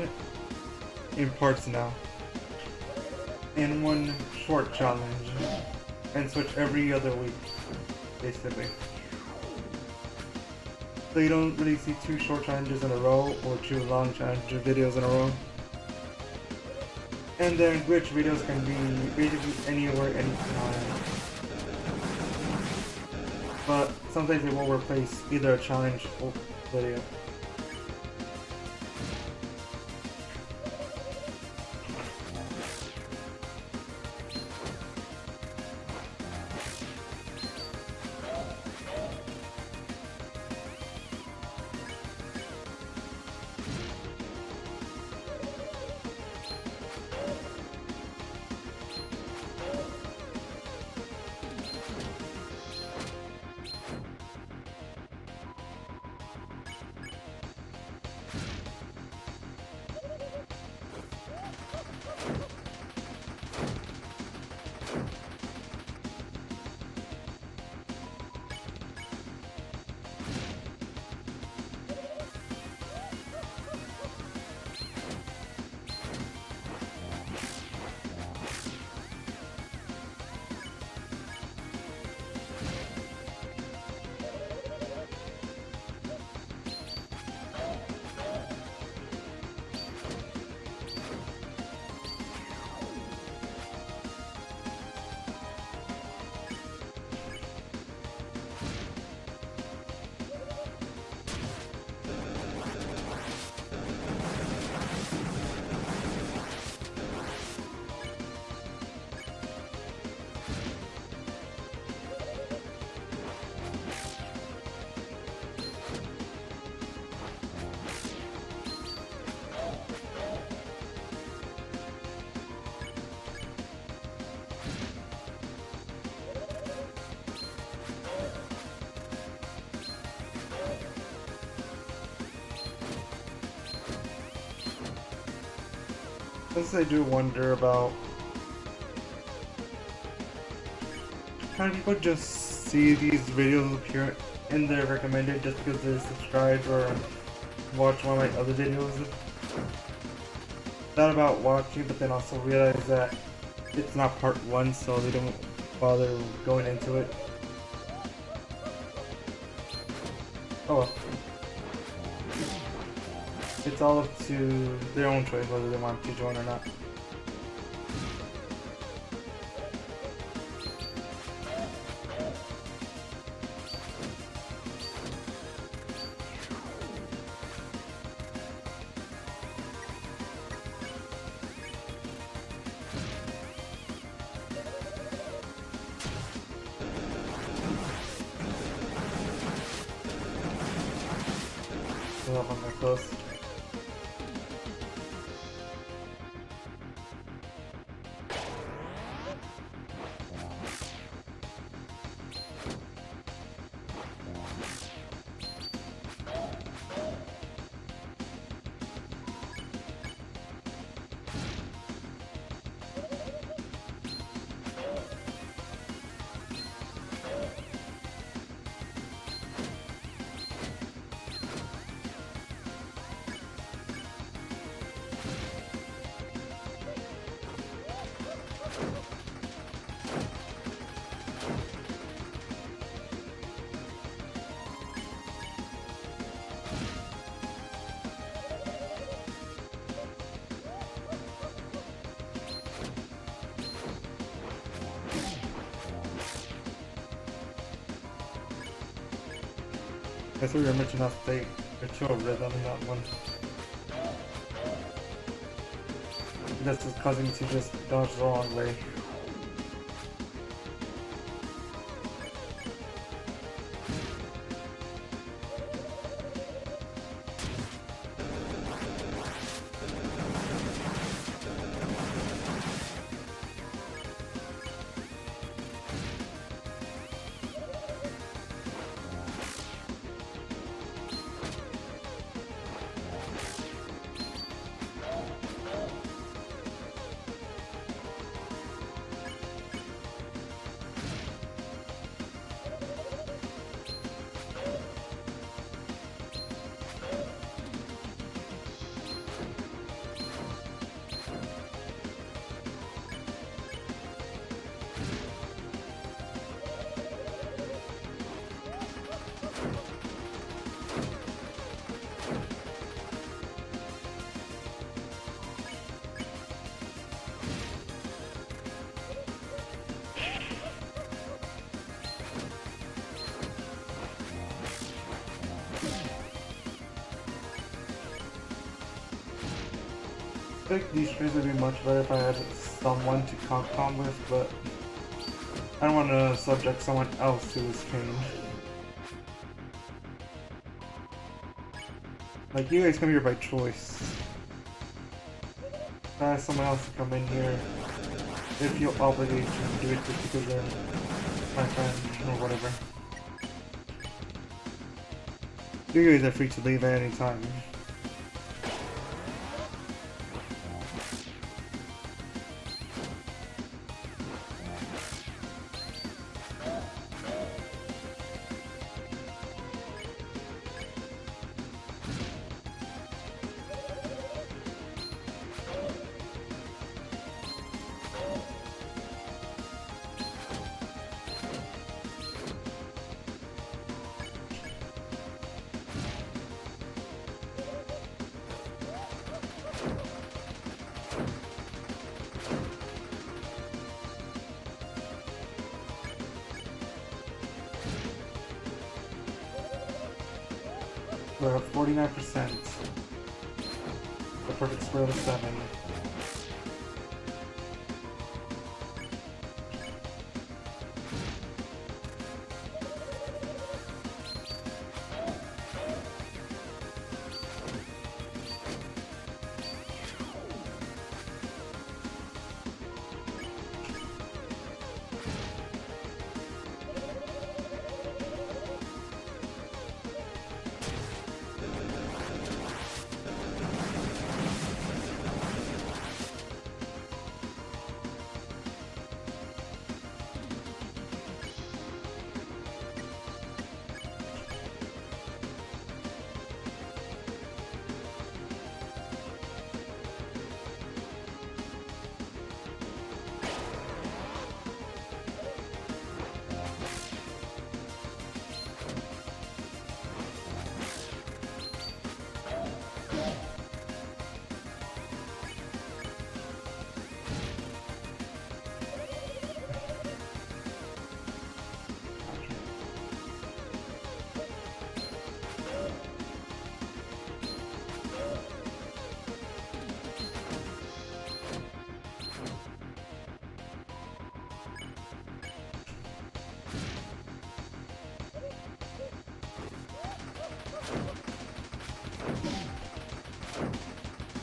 in parts now, and one short challenge, and switch every other week, basically. So you don't really see 2 short challenges in a row, or 2 long challenge videos in a row. And then glitch videos can be basically anywhere, anytime. But sometimes it will replace either a challenge or video. Since I do wonder about how do people just see these videos appear in their recommended just because they're subscribed or watch one of my other videos. Thought about watching, but then also realized that it's not part 1, so they don't bother going into it. Oh well. It's all up to their own choice whether they want to join or not. myself on that close. I thought you were mentioning how they show a rhythm in that one. That's just causing me to just dodge the wrong way. I think these streams would be much better if I had someone to com with, but I don't want to subject someone else to this stream. Like, you guys come here by choice. If I have someone else to come in here, they feel obligated to do it just because they're my friend or whatever. You guys are free to leave at any time. We're at 49%. The perfect square of 7.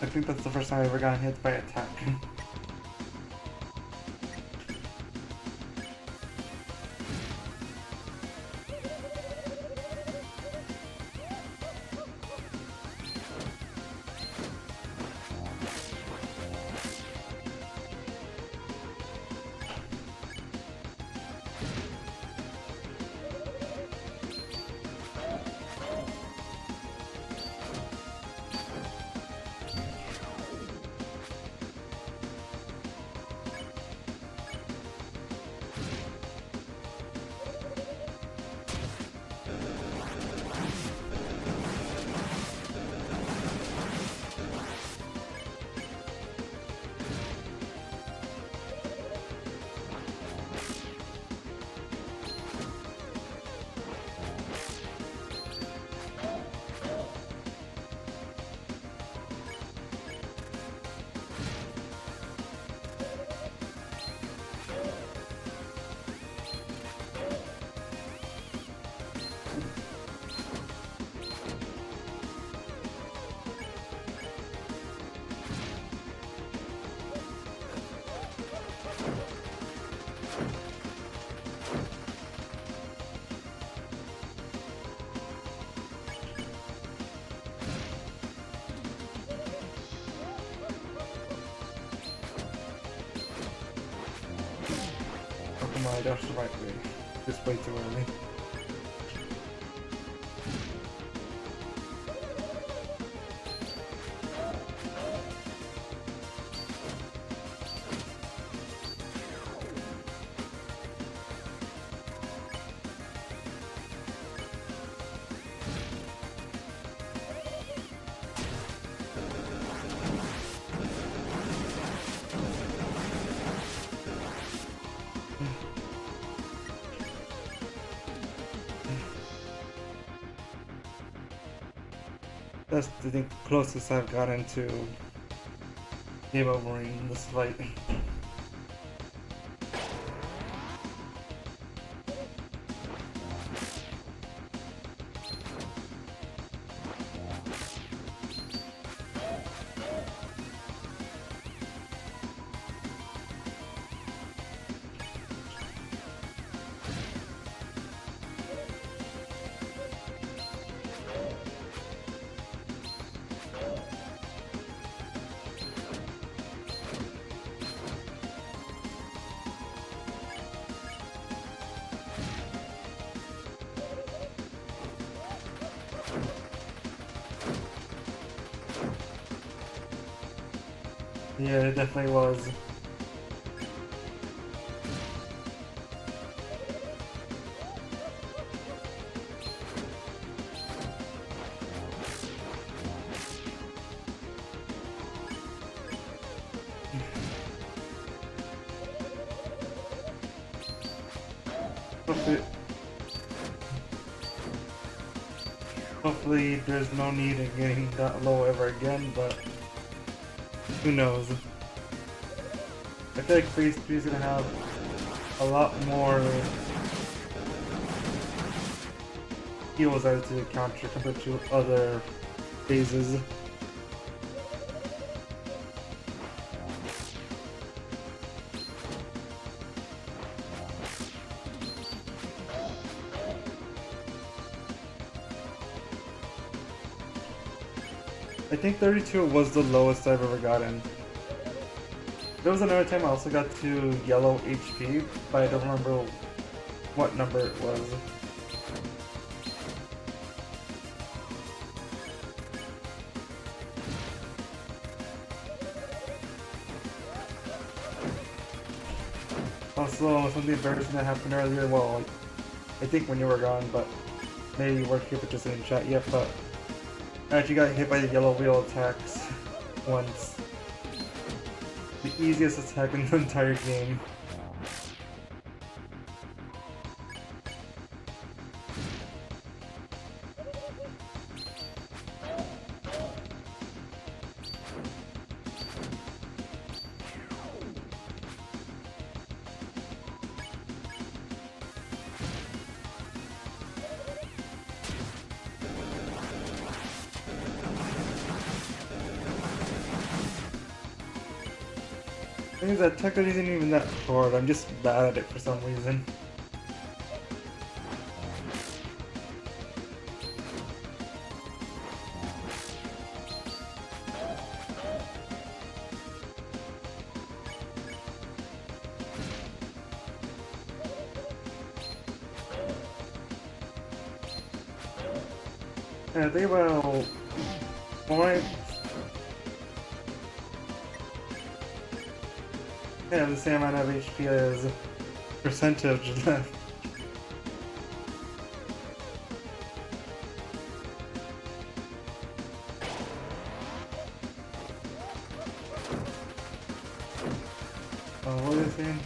I think that's the first time I ever got hit by attack. I dashed the right way. Just way too early. That's I think the closest I've gotten to game over in this fight. Yeah, it definitely was. Hopefully there's no need in getting that low ever again, but who knows? I feel like phase 3 is gonna have a lot more heals out to counter compared to other phases. I think 32 was the lowest I've ever gotten. There was another time I also got to yellow HP, but I don't remember what number it was. Also, something embarrassing that happened earlier, well, I think when you were gone, but maybe you weren't here but just in chat yet, but I actually got hit by the yellow wheel attacks once. The easiest attack in the entire game. I think that tech isn't even that hard, I'm just bad at it for some reason. Yeah, I think about why. Yeah, the same amount of HP as percentage left. Oh, what is it saying?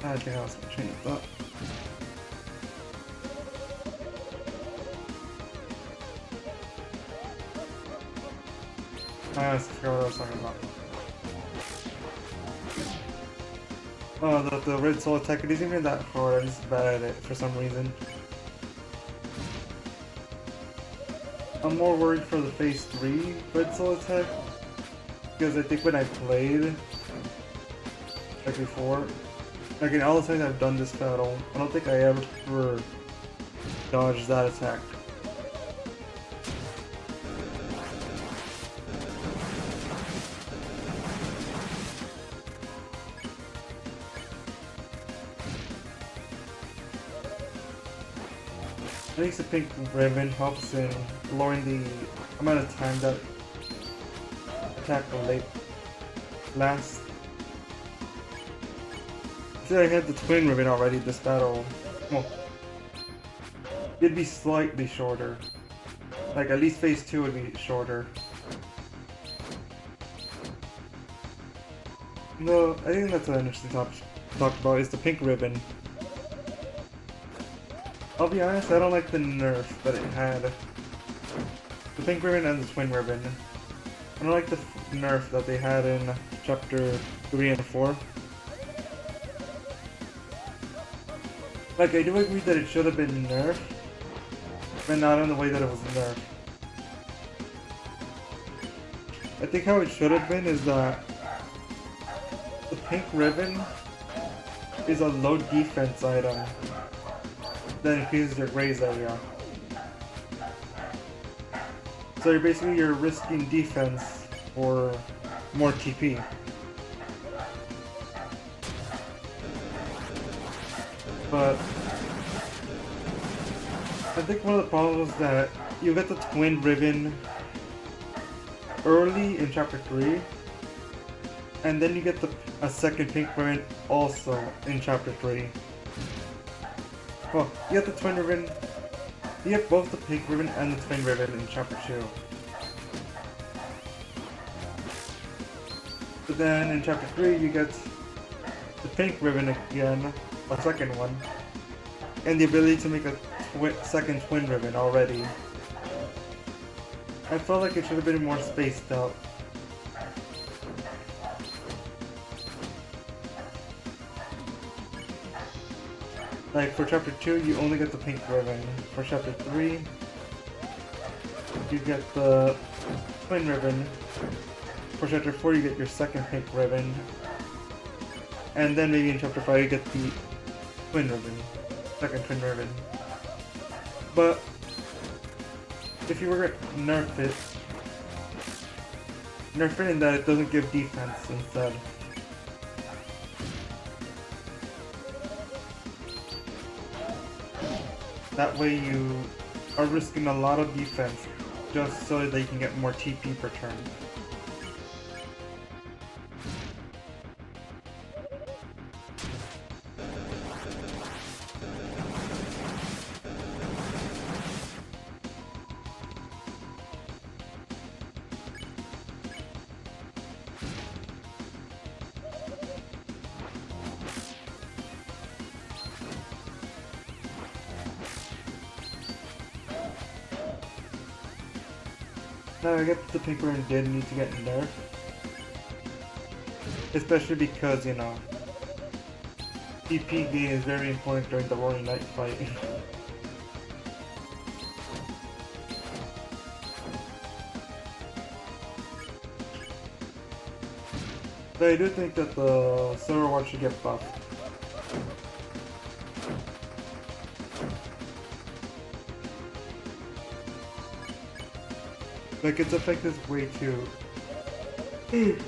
I think I was gonna change that. I forgot what I was talking about. Oh, the red soul attack, it isn't even that hard, I'm just bad at it for some reason. I'm more worried for the phase 3 red soul attack, because I think when I played, like before, like in all the times I've done this battle, I don't think I ever dodged that attack. I think the pink ribbon helps in lowering the amount of time that attack will last. See, I had the twin ribbon already this battle. Well, it'd be slightly shorter. Like at least phase 2 would be shorter. No, I think that's an interesting topic to talk about is the pink ribbon. I'll be honest, I don't like the nerf that it had. The pink ribbon and the twin ribbon. I don't like the nerf that they had in chapter 3 and 4. Like, I do agree that it should have been nerfed, but not in the way that it was nerfed. I think how it should have been is that the pink ribbon is a low defense item that increases your graze area. So you're risking defense for more TP. But I think one of the problems is that you get the twin ribbon early in chapter 3, and then you get a second pink ribbon also in chapter 3. Well, you get the twin ribbon, you get both the pink ribbon and the twin ribbon in chapter 2. But then in chapter 3 you get the pink ribbon again, a second one, and the ability to make a second twin ribbon already. I felt like it should have been more spaced out. Like for chapter 2 you only get the pink ribbon. For chapter 3 you get the twin ribbon. For chapter 4 you get your second pink ribbon. And then maybe in chapter 5 you get the twin ribbon. Second twin ribbon. But if you were to nerf it in that it doesn't give defense instead. That way you are risking a lot of defense just so that you can get more TP per turn. Now I get the pink ribbon did need to get nerfed. Especially because, you know, TP gain is very important during the Roaring Knight fight. But I do think that the Silver Watch should get buffed. Like, its effect is way too... its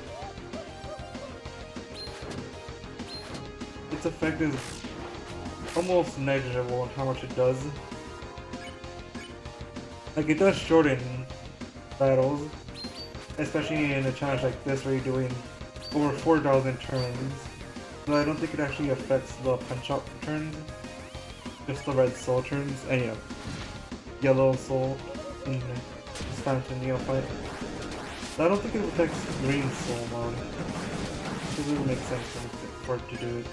effect is almost negligible in how much it does. Like, it does shorten battles, especially in a challenge like this where you're doing over 4,000 turns. But I don't think it actually affects the punch-up turns, just the red soul turns, and yellow soul in this Phantom Neophyte. I don't think it affects green soul mode. It doesn't make sense for it to do it.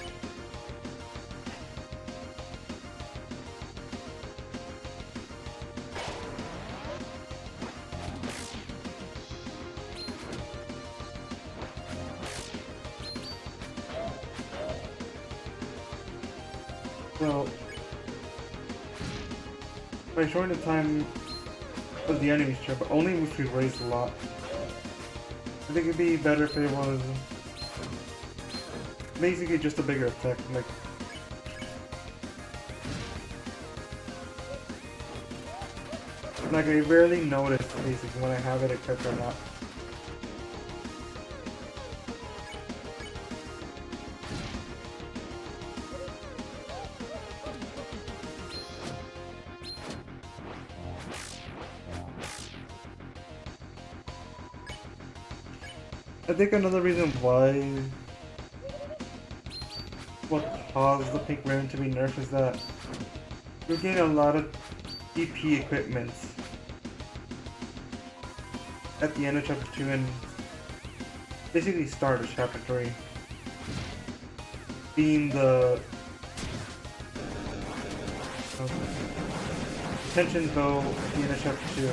So, by shortening the time of the enemy's turn, but only if we raise a lot. I think it'd be better if it was basically just a bigger effect, like I rarely notice basically when I have it equipped or not. I think another reason why what caused the pink ribbon to be nerfed is that you're getting a lot of DP equipment at the end of chapter 2 and basically start of chapter 3. Being the tension bow at the end of chapter 2.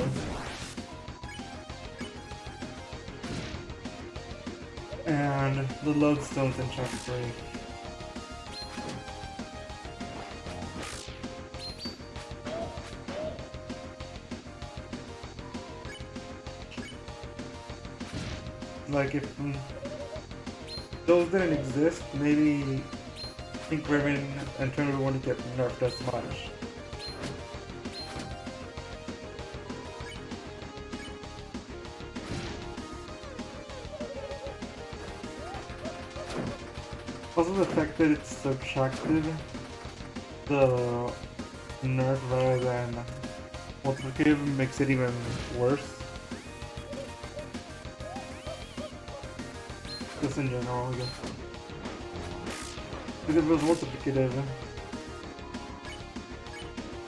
And the lodestones in chapter 3. Like if those didn't exist, maybe Pink Ribbon and Tournament wouldn't get nerfed as much. Also the fact that it's subtracted the nerf rather than multiplicative makes it even worse. Just in general, I guess. Because if it was multiplicative,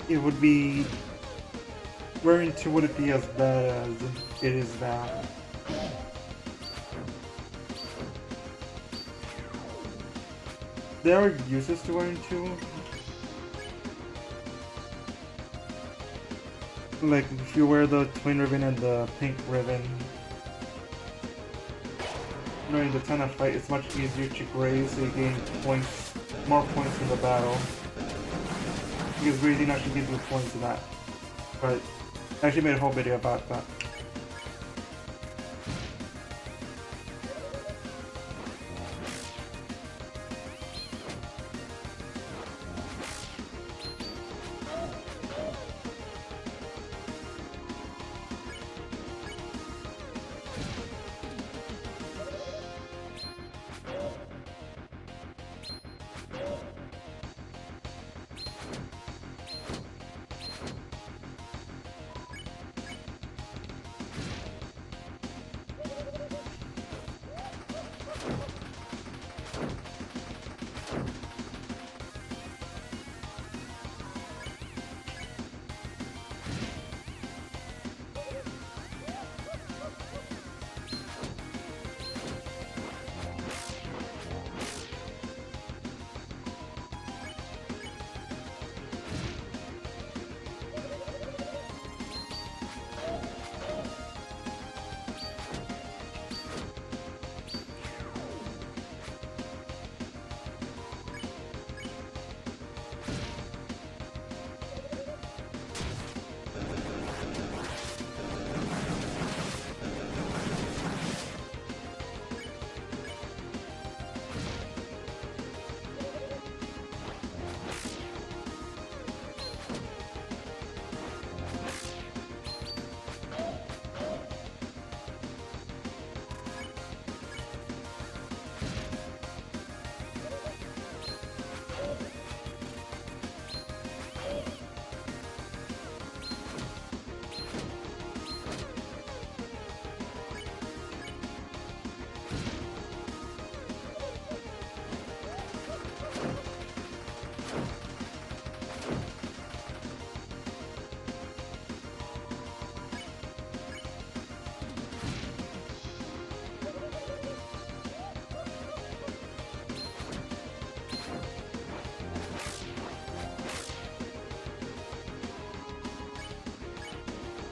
it would be... Wearing 2 wouldn't be as bad as it is now. There are uses to wearing 2. Like if you wear the twin ribbon and the pink ribbon during the ton of fight, it's much easier to graze, so you gain points, more points in the battle. Because grazing actually gives you points in that. But I actually made a whole video about that.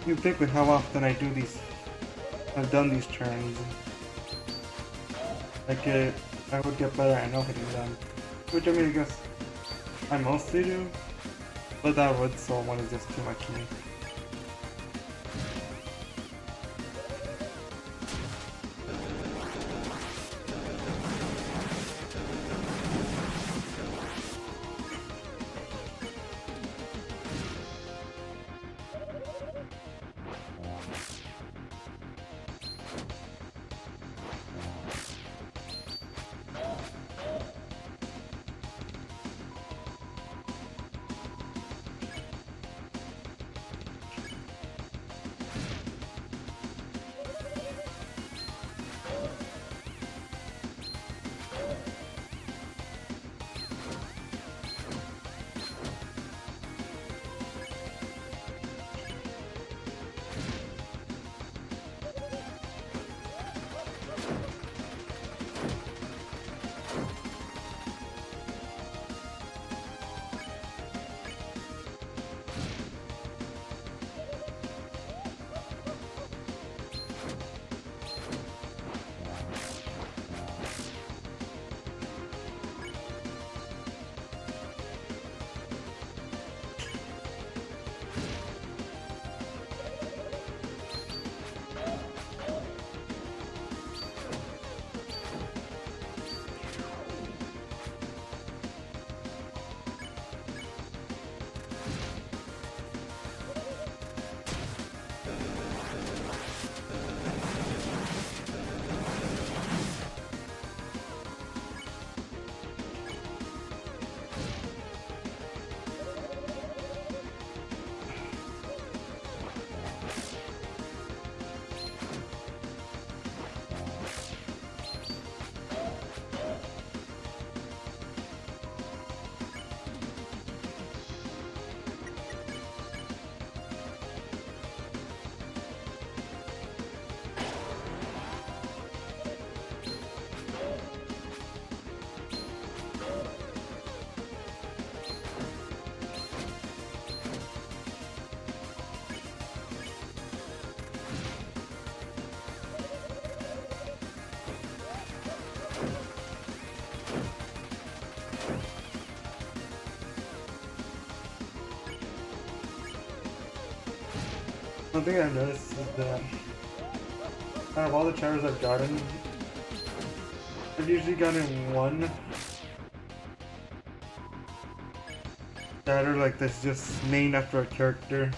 You think with how often I've done these turns, I would get better at hitting them. Which I mean, I guess I mostly do, but that wood soul one is just too much for me. One thing I've noticed is that out of all the chowers I've gotten, I've usually gotten one chatter like this, just named after a character.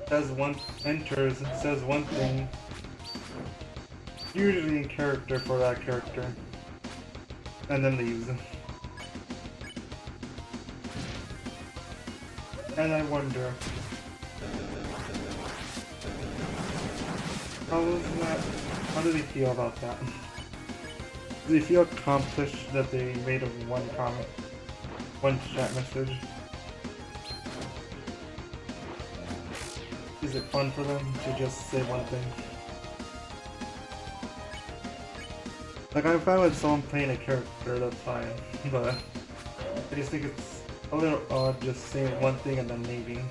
Says one, enters, says one thing, usually in character for that character, and then leaves. And I wonder, how do they feel about that? Do they feel accomplished that they made one comment, one chat message? Is it fun for them to just say one thing? Like, I'm fine with someone playing a character, that's fine, but I just think it's a little odd just saying one thing and then leaving.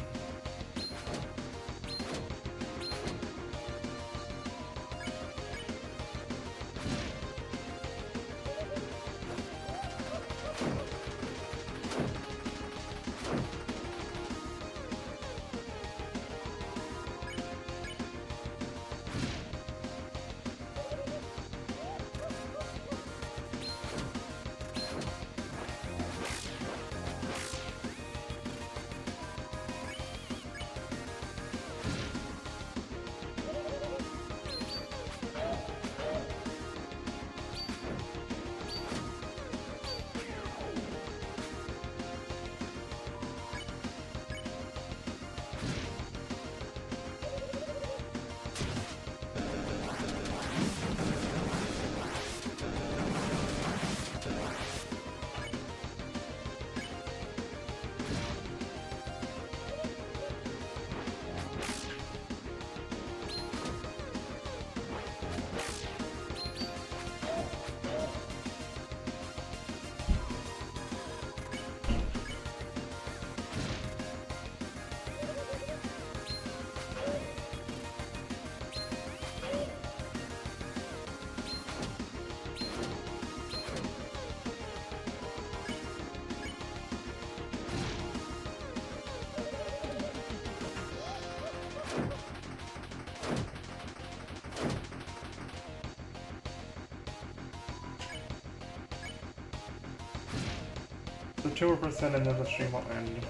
So 2% and then the stream will end.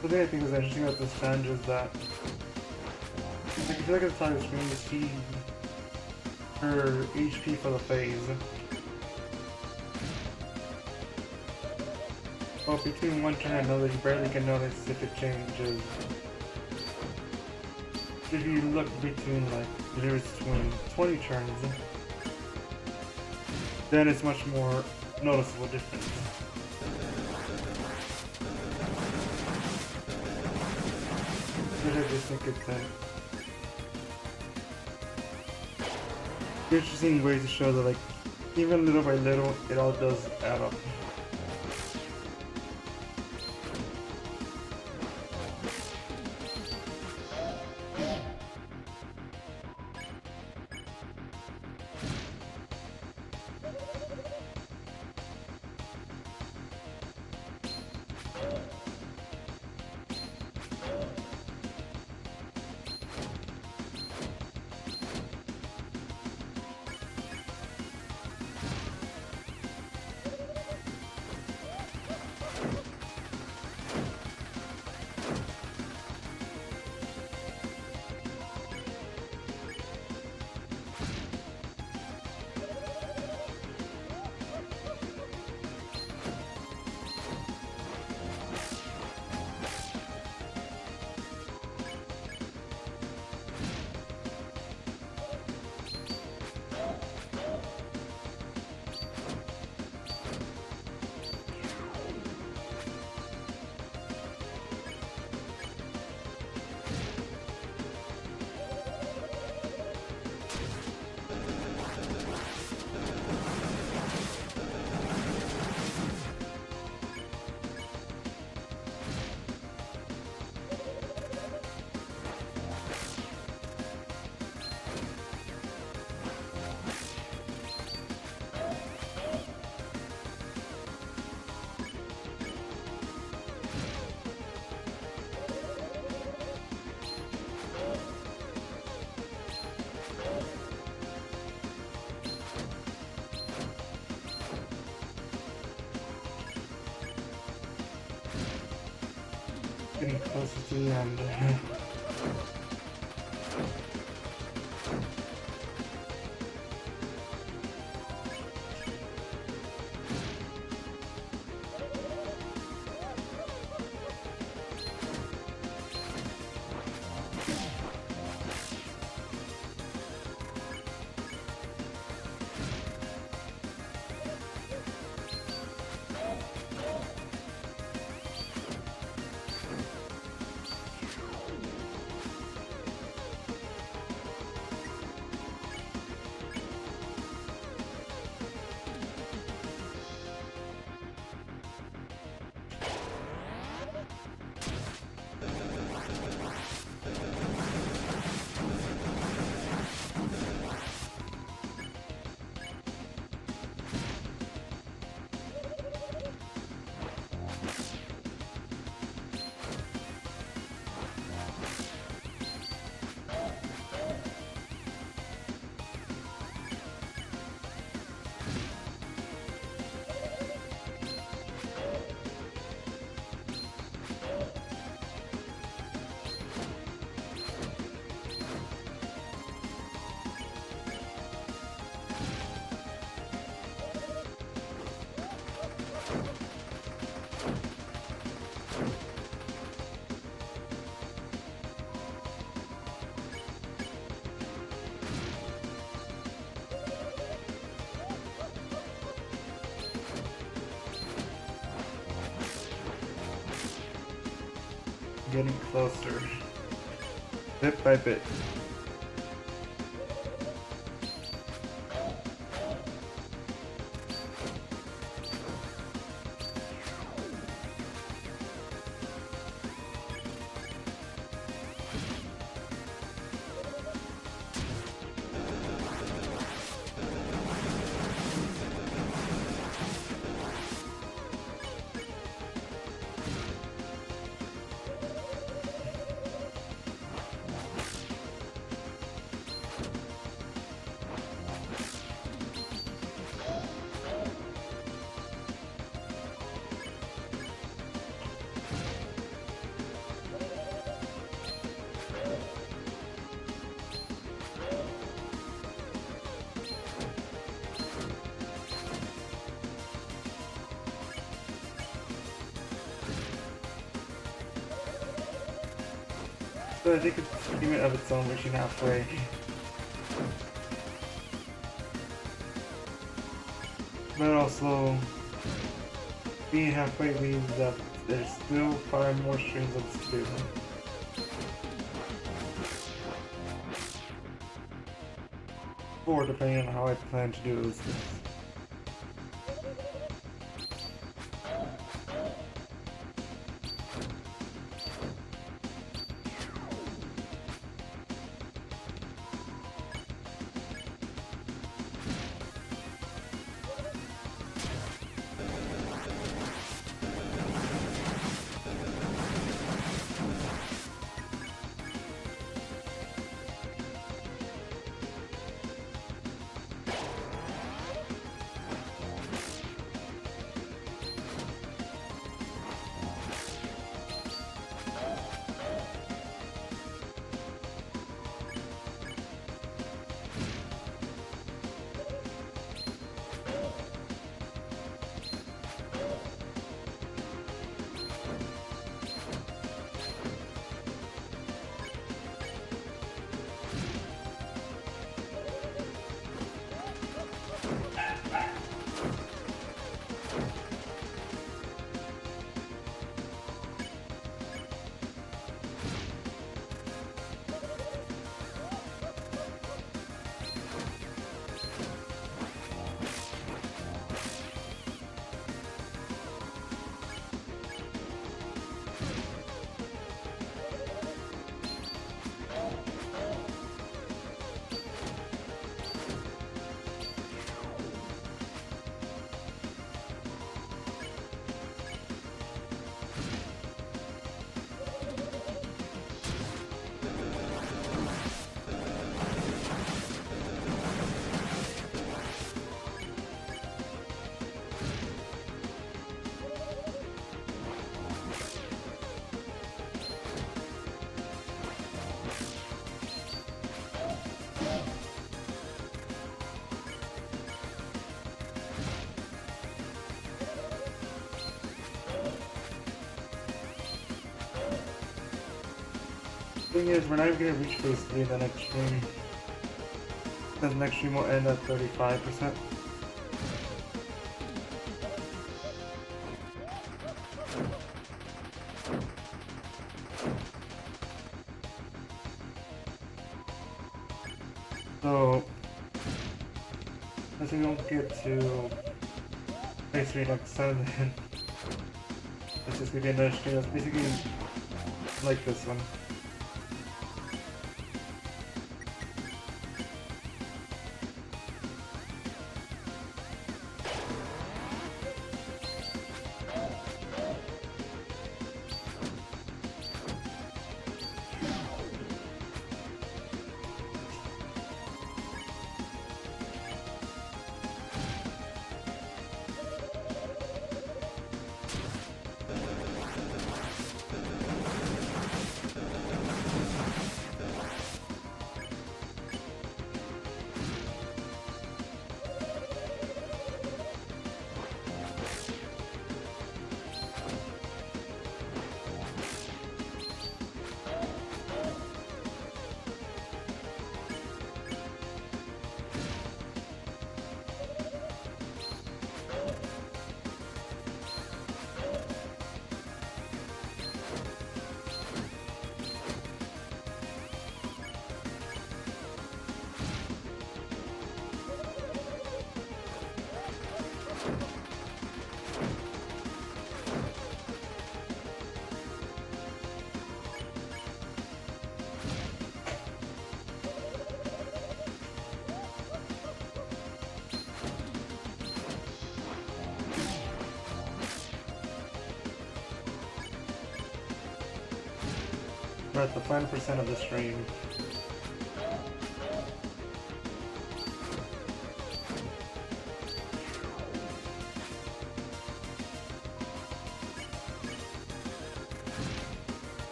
The thing I think is interesting about this challenge is that, like, if you look at the side of the screen, you see her HP for the phase. But between one turn and another, you barely can notice if it changes. If you look between, like, there's 20 turns, then it's much more noticeable difference. I just think it's interesting ways to show that, like, even little by little, it all does add up. Getting closer to the end. Getting closer. Bit by bit. So I think it's a unit of its own, reaching halfway. But also, being halfway means that there's still 5 more streamlabs to do. Or depending on how I plan to do this. Thing is, we're not even gonna reach phase 3 in the next stream. Because the next stream will end at 35%. So, as we don't get to phase 3 next time, then it's just gonna be another stream that's basically like this one. We're at the final percent of the stream.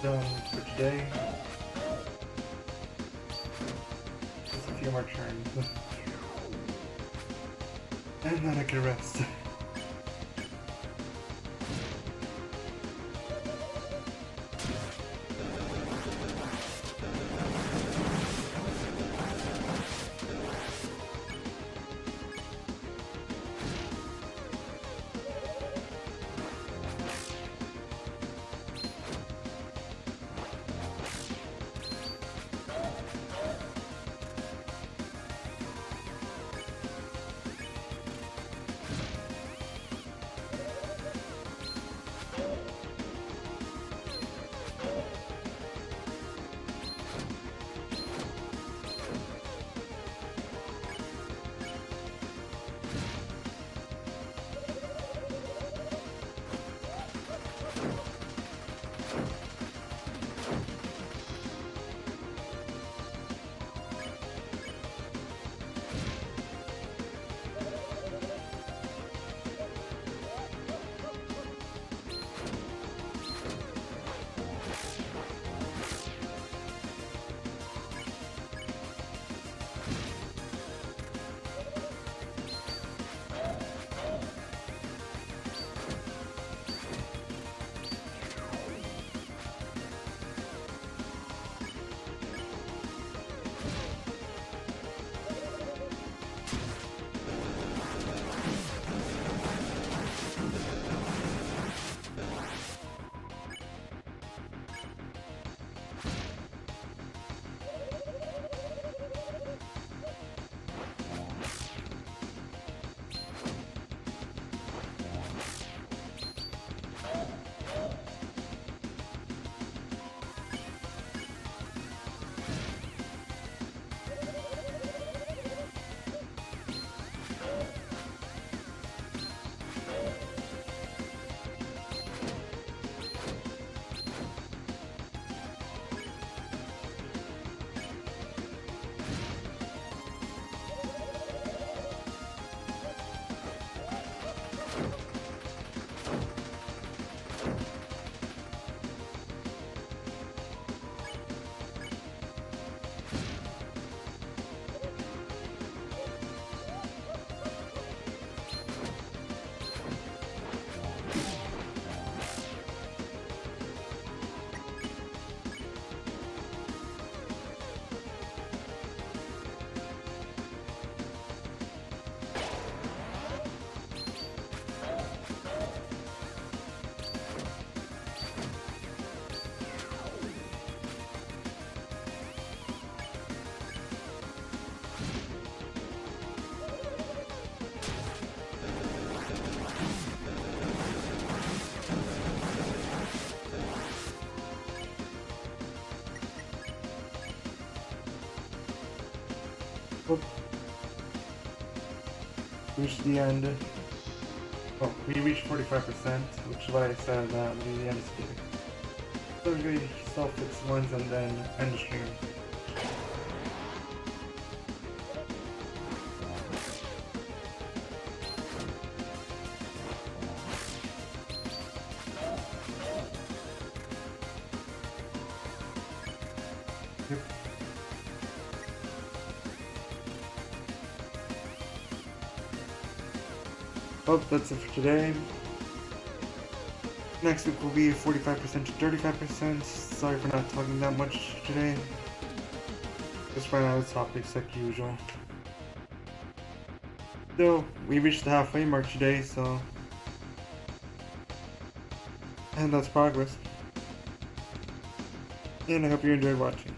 done for today. Just a few more turns. And then I can rest. Whoop. Reached the end. Oh, we reached 45%, which is what I said that would be the end of the video. So we're going to self-fix ones and then end the stream. Yep. Well, that's it for today. Next week will be 45% to 35%. Sorry for not talking that much today. Just ran out of topics like usual. Still, we reached the halfway mark today, so... And that's progress. And I hope you enjoyed watching.